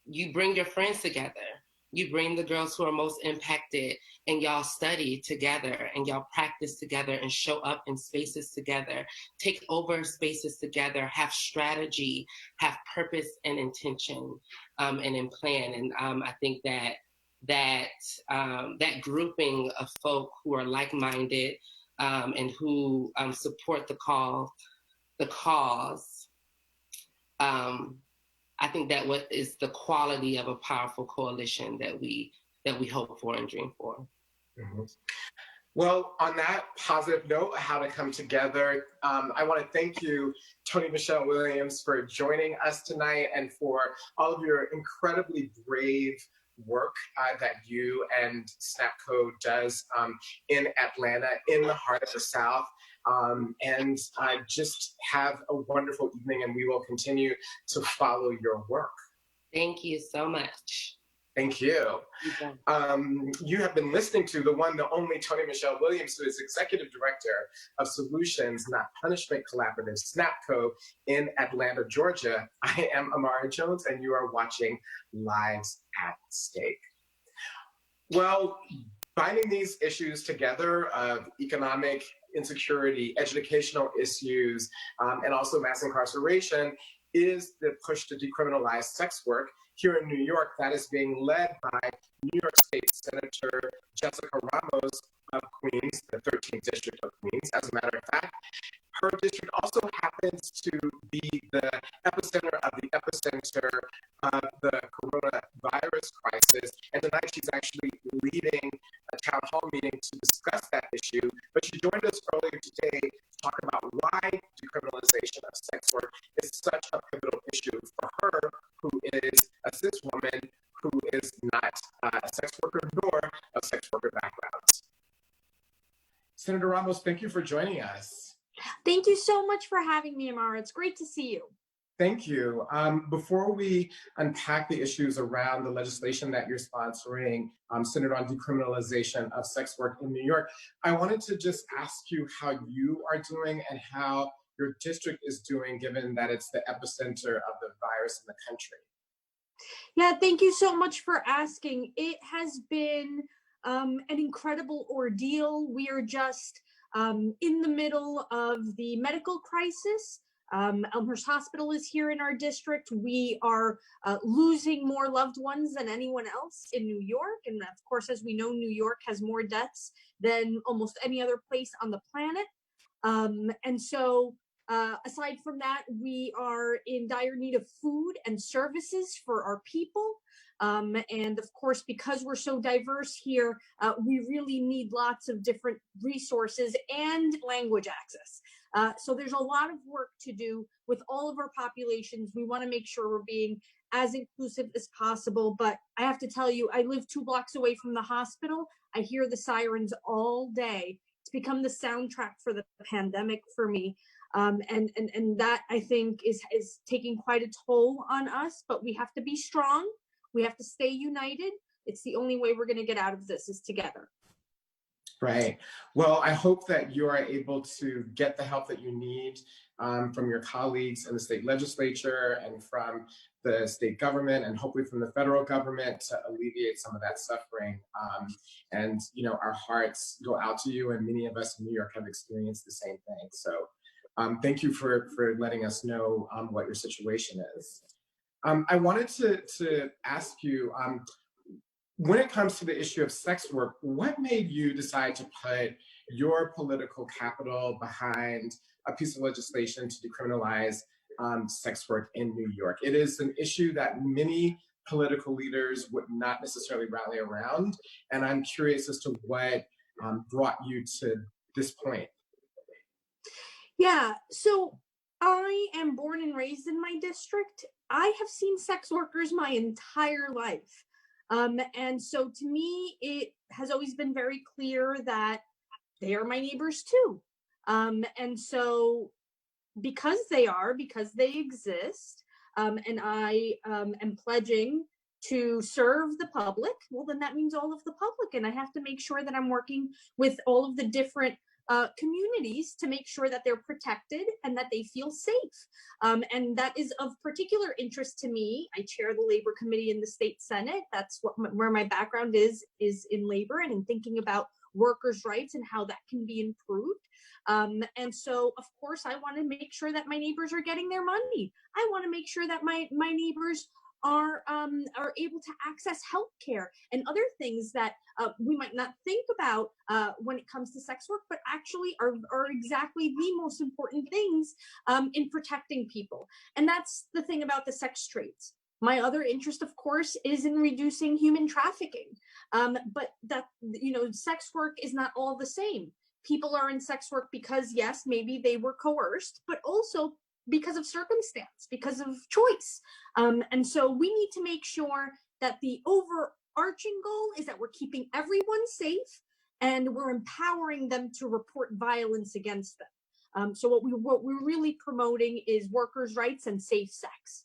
Speaker 4: you bring your friends together. You bring the girls who are most impacted, and y'all study together, and y'all practice together, and show up in spaces together, take over spaces together, have strategy, have purpose and intention, and in plan. And I think that grouping of folk who are like-minded and who support the cause, I think that what is the quality of a powerful coalition that we hope for and dream for.
Speaker 1: Mm-hmm. Well, on that positive note, how to come together, I want to thank you, Toni-Michelle Williams, for joining us tonight, and for all of your incredibly brave work that you and SNAPCO does in Atlanta, in the heart of the South. And just have a wonderful evening, and we will continue to follow your work.
Speaker 4: Thank you so much.
Speaker 1: Thank you. You have been listening to the one, the only Toni-Michelle Williams, who is Executive Director of Solutions Not Punishment Collaborative, SNAPCO, in Atlanta, Georgia. I am Imara Jones, and you are watching Lives at Stake. Well, finding these issues together of economic insecurity, educational issues, and also mass incarceration is the push to decriminalize sex work here in New York, that is being led by New York State Senator Jessica Ramos of Queens, the 13th District of Queens. As a matter of fact, her district also happens to be the epicenter of the epicenter of the coronavirus crisis. And tonight she's actually leading a town hall meeting to discuss that issue. But she joined us earlier today to talk about why decriminalization of sex work is such a pivotal issue for her, who is a cis woman who is not a sex worker nor a sex worker background. Senator Ramos, thank you for joining us.
Speaker 5: Thank you so much for having me, Imara. It's great to see you.
Speaker 1: Thank you. Before we unpack the issues around the legislation that you're sponsoring, centered on decriminalization of sex work in New York, I wanted to just ask you how you are doing and how your district is doing, given that it's the epicenter of the virus in the country.
Speaker 5: Yeah, thank you so much for asking. It has been an incredible ordeal. We are just in the middle of the medical crisis. Elmhurst Hospital is here in our district. We are losing more loved ones than anyone else in New York. And of course, as we know, New York has more deaths than almost any other place on the planet. And so aside from that, we are in dire need of food and services for our people. And of course, because we're so diverse here, we really need lots of different resources and language access. So there's a lot of work to do with all of our populations. We want to make sure we're being as inclusive as possible. But I have to tell you, I live 2 blocks away from the hospital. I hear the sirens all day. It's become the soundtrack for the pandemic for me. And that, I think, is taking quite a toll on us, but we have to be strong. We have to stay united. It's the only way we're going to get out of this is together.
Speaker 1: Right. Well, I hope that you are able to get the help that you need from your colleagues in the state legislature and from the state government and hopefully from the federal government to alleviate some of that suffering. And, you know, our hearts go out to you, and many of us in New York have experienced the same thing. So thank you for letting us know what your situation is. I wanted to ask you, when it comes to the issue of sex work, what made you decide to put your political capital behind a piece of legislation to decriminalize sex work in New York? It is an issue that many political leaders would not necessarily rally around, and I'm curious as to what brought you to this point.
Speaker 5: Yeah, so I am born and raised in my district. I have seen sex workers my entire life. And so to me, it has always been very clear that they are my neighbors too. And so because they exist, and I am pledging to serve the public, well, then that means all of the public. And I have to make sure that I'm working with all of the different communities to make sure that they're protected and that they feel safe. And that is of particular interest to me. I chair the labor committee in the state Senate. That's where my background is in labor and in thinking about workers' rights and how that can be improved. And so, of course, I want to make sure that my neighbors are getting their money. I want to make sure that my neighbors are able to access healthcare and other things that we might not think about when it comes to sex work, but actually are exactly the most important things in protecting people. And that's the thing about the sex trades. My other interest, of course, is in reducing human trafficking. But that, you know, sex work is not all the same. People are in sex work because, yes, maybe they were coerced, but also because of circumstance, because of choice. And so we need to make sure that the overarching goal is that we're keeping everyone safe and we're empowering them to report violence against them. So what we're really promoting is workers' rights and safe sex.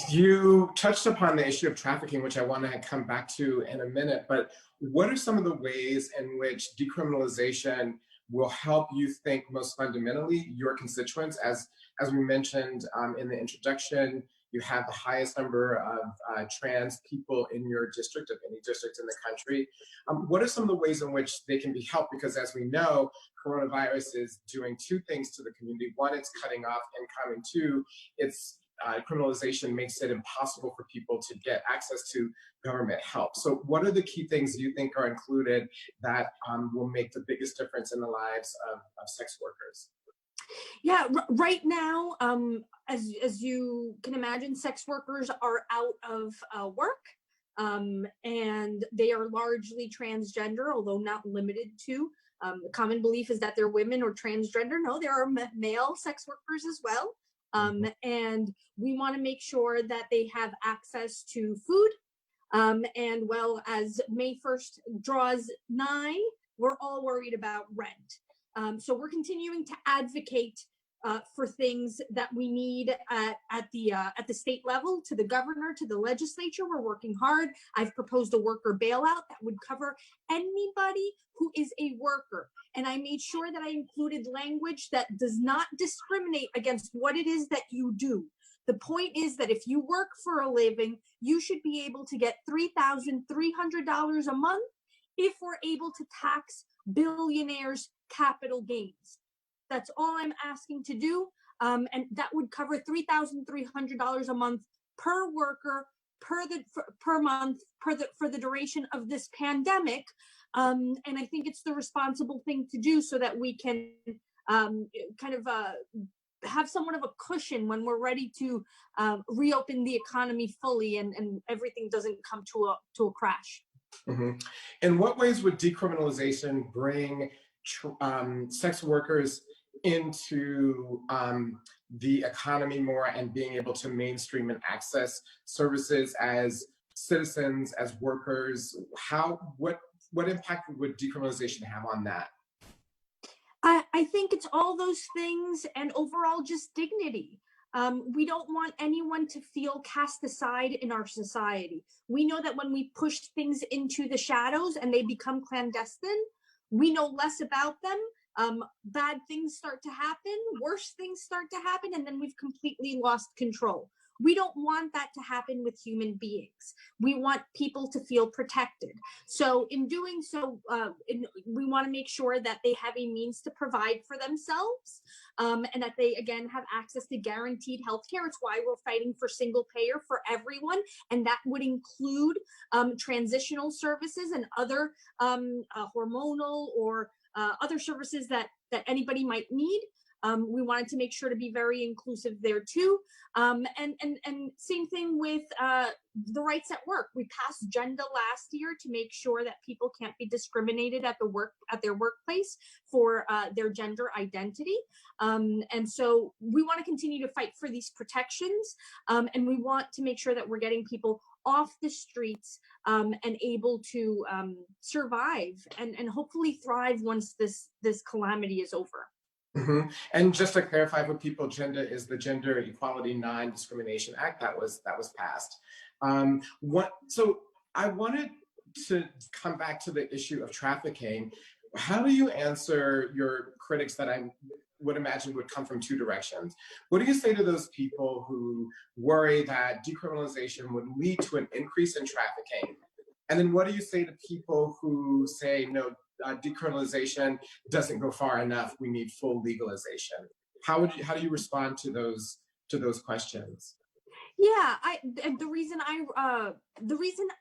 Speaker 1: You touched upon the issue of trafficking, which I want to come back to in a minute, but what are some of the ways in which decriminalization will help you think most fundamentally your constituents? As we mentioned in the introduction, you have the highest number of trans people in your district, of any district in the country. What are some of the ways in which they can be helped? Because as we know, coronavirus is doing 2 things to the community. 1, it's cutting off income, and 2, it's criminalization makes it impossible for people to get access to government help. So what are the key things you think are included that will make the biggest difference in the lives of sex workers?
Speaker 5: Yeah, right now, as you can imagine, sex workers are out of work, and they are largely transgender, although not limited to. The common belief is that they're women or transgender. No, there are male sex workers as well. And we want to make sure that they have access to food. And well, as May 1st draws nigh, we're all worried about rent. So we're continuing to advocate for things that we need at the state level, to the governor, to the legislature. We're working hard. I've proposed a worker bailout that would cover anybody who is a worker. And I made sure that I included language that does not discriminate against what it is that you do. The point is that if you work for a living, you should be able to get $3,300 a month if we're able to tax billionaires' capital gains. That's all I'm asking to do. And that would cover $3,300 a month per worker per month for the duration of this pandemic. And I think it's the responsible thing to do so that we can have somewhat of a cushion when we're ready to reopen the economy fully and everything doesn't come to a crash.
Speaker 1: Mm-hmm. In what ways would decriminalization bring sex workers into the economy more and being able to mainstream and access services as citizens, as workers? What impact would decriminalization have on that?
Speaker 5: I think it's all those things, and overall just dignity. We don't want anyone to feel cast aside in our society. We know that when we push things into the shadows and they become clandestine, we know less about them. Bad things start to happen, worse things start to happen, and then we've completely lost control. We don't want that to happen with human beings. We want people to feel protected. So in doing so, we want to make sure that they have a means to provide for themselves, and that they, again, have access to guaranteed health care. It's why we're fighting for single payer for everyone, and that would include transitional services and other hormonal or other services that anybody might need. We wanted to make sure to be very inclusive there too. And same thing with the rights at work. We passed Gender last year to make sure that people can't be discriminated at their workplace for their gender identity. And so we want to continue to fight for these protections. And we want to make sure that we're getting people off the streets and able to survive and hopefully thrive once this calamity is over.
Speaker 1: Mm-hmm. And just to clarify for people, GENDA is the Gender Equality Non-Discrimination Act that was passed. So I wanted to come back to the issue of trafficking. How do you answer your critics that I would imagine would come from two directions? What do you say to those people who worry that decriminalization would lead to an increase in trafficking? And then what do you say to people who say, no, decriminalization doesn't go far enough, we need full legalization? How do you respond to those questions?
Speaker 5: Yeah, the reason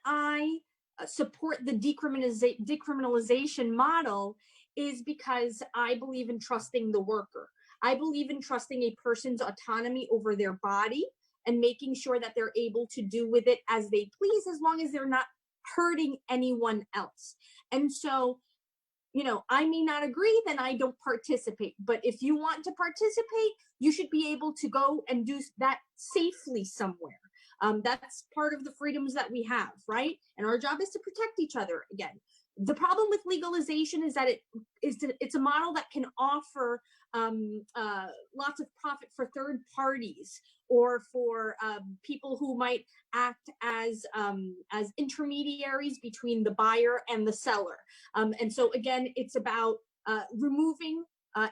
Speaker 5: I support the decriminalization model is because I believe in trusting the worker. I believe in trusting a person's autonomy over their body and making sure that they're able to do with it as they please, as long as they're not hurting anyone else. And so, I may not agree, then I don't participate. But if you want to participate, you should be able to go and do that safely somewhere. That's part of the freedoms that we have, right? And our job is to protect each other again. The problem with legalization is that it's a model that can offer lots of profit for third parties or for people who might act as intermediaries between the buyer and the seller. And so again, it's about removing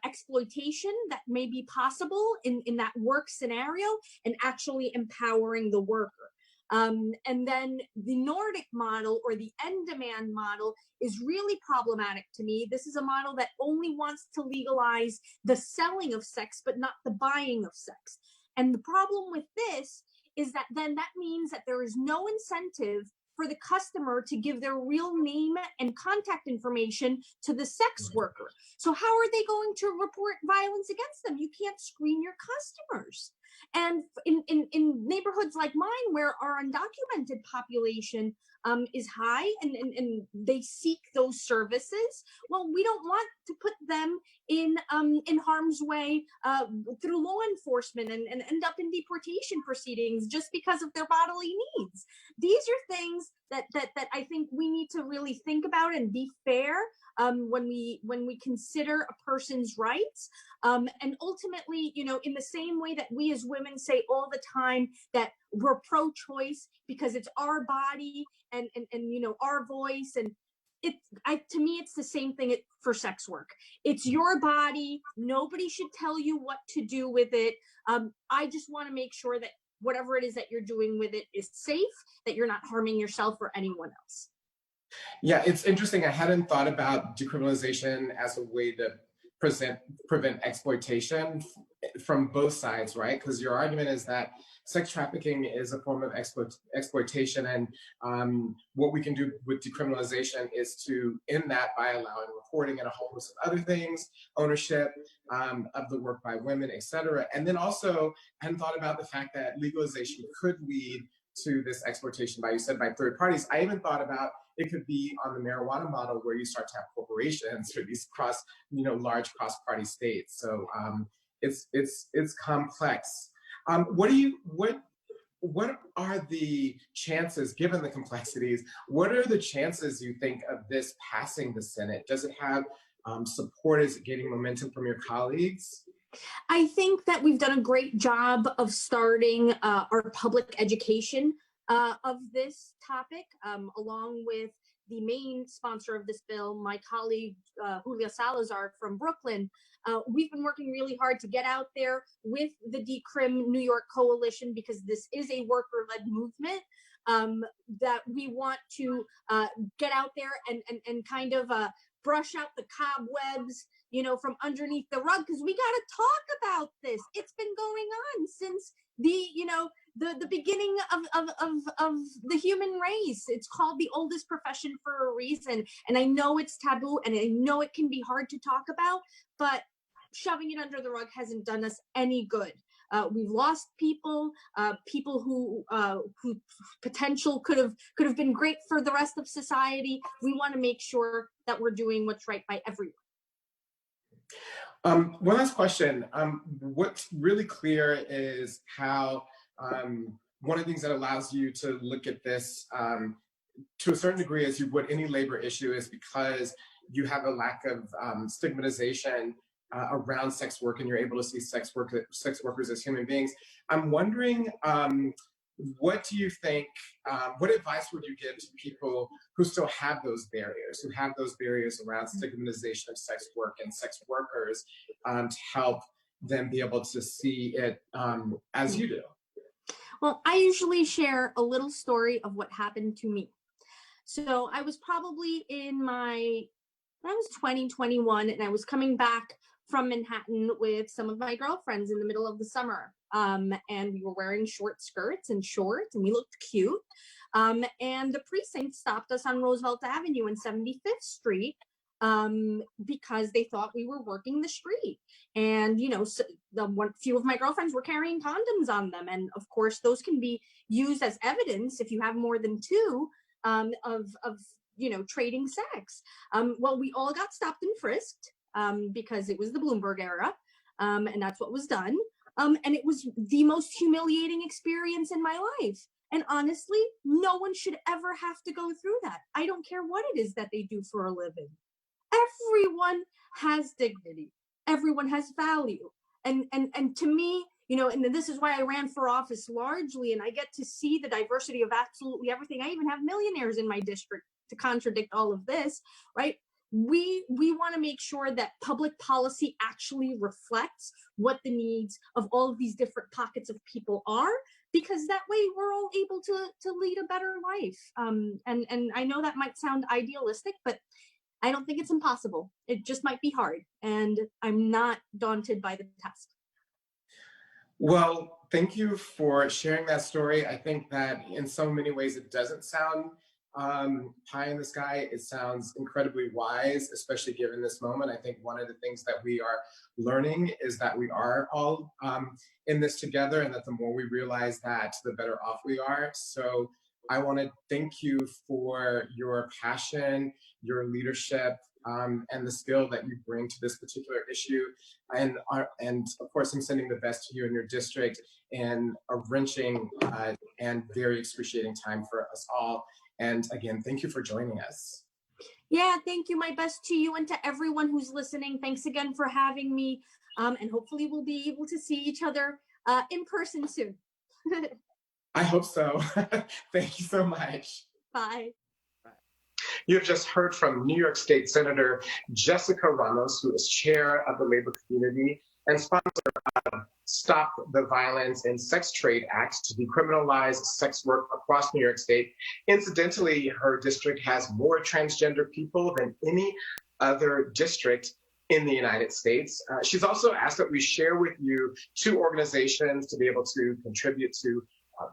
Speaker 5: exploitation that may be possible in that work scenario and actually empowering the worker. And then the Nordic model or the end demand model is really problematic to me. This is a model that only wants to legalize the selling of sex, but not the buying of sex. And the problem with this is that then that means that there is no incentive for the customer to give their real name and contact information to the sex worker. So how are they going to report violence against them? You can't screen your customers. And in neighborhoods like mine, where our undocumented population is high and they seek those services, well, we don't want to put them in harm's way through law enforcement and end up in deportation proceedings just because of their bodily needs. These are things that I think we need to really think about and be fair when we consider a person's rights. And ultimately, you know, in the same way that we as women say all the time that we're pro-choice because it's our body and you know, our voice, and to me, it's the same thing for sex work. It's your body. Nobody should tell you what to do with it. I just want to make sure that whatever it is that you're doing with it is safe, that you're not harming yourself or anyone else.
Speaker 1: Yeah, it's interesting. I hadn't thought about decriminalization as a way to prevent exploitation from both sides, right? Because your argument is that sex trafficking is a form of exploitation, and what we can do with decriminalization is to end that by allowing reporting and a whole host of other things, ownership of the work by women, et cetera. And then also, I hadn't thought about the fact that legalization could lead to this exploitation by, you said, by third parties. I even thought about it could be on the marijuana model where you start to have corporations for these large cross-party states. So it's complex. What are the chances, given the complexities, what are the chances you think of this passing the Senate? Does it have support? Is it gaining momentum from your colleagues?
Speaker 5: I think that we've done a great job of starting our public education of this topic, along with the main sponsor of this bill, my colleague, Julia Salazar from Brooklyn. We've been working really hard to get out there with the Decrim New York Coalition, because this is a worker-led movement that we want to get out there and kind of brush out the cobwebs, you know, from underneath the rug, because we got to talk about this. It's been going on since the beginning of the human race. It's called the oldest profession for a reason. And I know it's taboo, and I know it can be hard to talk about, but shoving it under the rug hasn't done us any good. We've lost people who potential could have been great for the rest of society. We want to make sure that we're doing what's right by everyone.
Speaker 1: One last question. What's really clear is how one of the things that allows you to look at this to a certain degree as you would any labor issue is because you have a lack of stigmatization around sex work, and you're able to see sex workers as human beings. I'm wondering, what do you think, what advice would you give to people who still have those barriers, around stigmatization of sex work and sex workers, to help them be able to see it as you do?
Speaker 5: Well, I usually share a little story of what happened to me. So I was probably I was 20, 21, and I was coming back from Manhattan with some of my girlfriends in the middle of the summer. And we were wearing short skirts and shorts, and we looked cute. And the precinct stopped us on Roosevelt Avenue and 75th Street because they thought we were working the street. And, you know, few of my girlfriends were carrying condoms on them. And of course, those can be used as evidence if you have more than two of trading sex. Well, we all got stopped and frisked because it was the Bloomberg era, and that's what was done. And it was the most humiliating experience in my life. And honestly, no one should ever have to go through that. I don't care what it is that they do for a living. Everyone has dignity. Everyone has value. And to me, you know, and this is why I ran for office largely, and I get to see the diversity of absolutely everything. I even have millionaires in my district to contradict all of this, right? We want to make sure that public policy actually reflects what the needs of all of these different pockets of people are, because that way we're all able to lead a better life. And I know that might sound idealistic, but I don't think it's impossible. It just might be hard, and I'm not daunted by the task.
Speaker 1: Well, thank you for sharing that story. I think that in so many ways it doesn't sound pie in the sky. It sounds incredibly wise, especially given this moment. I think one of the things that we are learning is that we are all in this together, and that the more we realize that, the better off we are. So I want to thank you for your passion, your leadership, and the skill that you bring to this particular issue. And of course, I'm sending the best to you and your district in a wrenching and very excruciating time for us all. And again, thank you for joining us.
Speaker 5: Yeah, thank you. My best to you and to everyone who's listening. Thanks again for having me. And hopefully we'll be able to see each other in person soon.
Speaker 1: I hope so. Thank you so much.
Speaker 5: Bye.
Speaker 1: You have just heard from New York State Senator Jessica Ramos, who is chair of the labor community and sponsor of Stop the Violence in Sex Trade Act to decriminalize sex work across New York State. Incidentally, her district has more transgender people than any other district in the United States. She's also asked that we share with you 2 organizations to be able to contribute to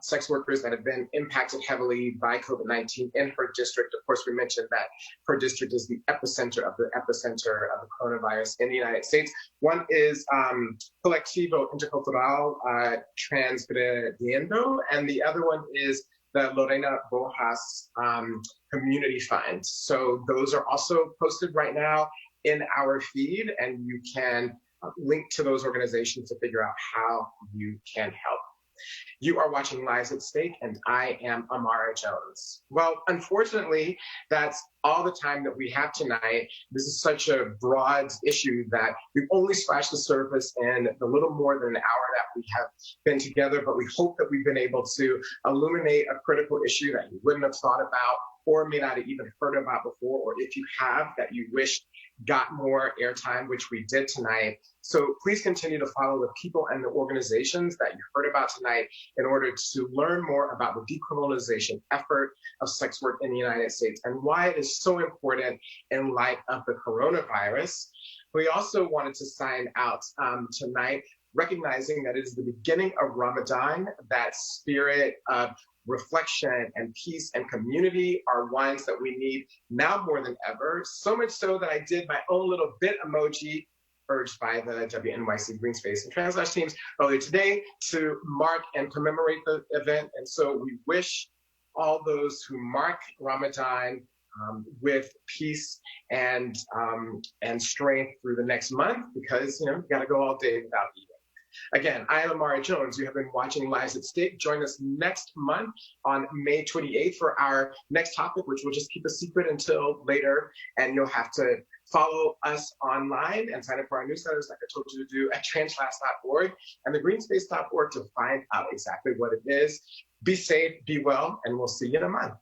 Speaker 1: sex workers that have been impacted heavily by COVID-19 in her district. Of course, we mentioned that her district is the epicenter of the coronavirus in the United States. One is Colectivo Intercultural Transgender, and the other one is the Lorena Bojas Community Fund. So those are also posted right now in our feed, and you can link to those organizations to figure out how you can help. You are watching Lives at Stake, and I am Imara Jones. Well, unfortunately, that's all the time that we have tonight. This is such a broad issue that we've only scratched the surface in the little more than an hour that we have been together, but we hope that we've been able to illuminate a critical issue that you wouldn't have thought about or may not have even heard about before, or if you have, that you wish got more airtime, which we did tonight. So please continue to follow the people and the organizations that you heard about tonight in order to learn more about the decriminalization effort of sex work in the United States and why it is so important in light of the coronavirus. We also wanted to sign out tonight, recognizing that it is the beginning of Ramadan, that spirit of reflection and peace and community are ones that we need now more than ever. So much so that I did my own little bit emoji, urged by the WNYC Green Space and TransLash teams earlier today to mark and commemorate the event. And so we wish all those who mark Ramadan with peace and strength through the next month, because you gotta go all day without eating. Again, I am Imara Jones. You have been watching Lives at Stake. Join us next month on May 28th for our next topic, which we'll just keep a secret until later. And you'll have to follow us online and sign up for our newsletters, like I told you to do, at translash.org and thegreenspace.org to find out exactly what it is. Be safe, be well, and we'll see you in a month.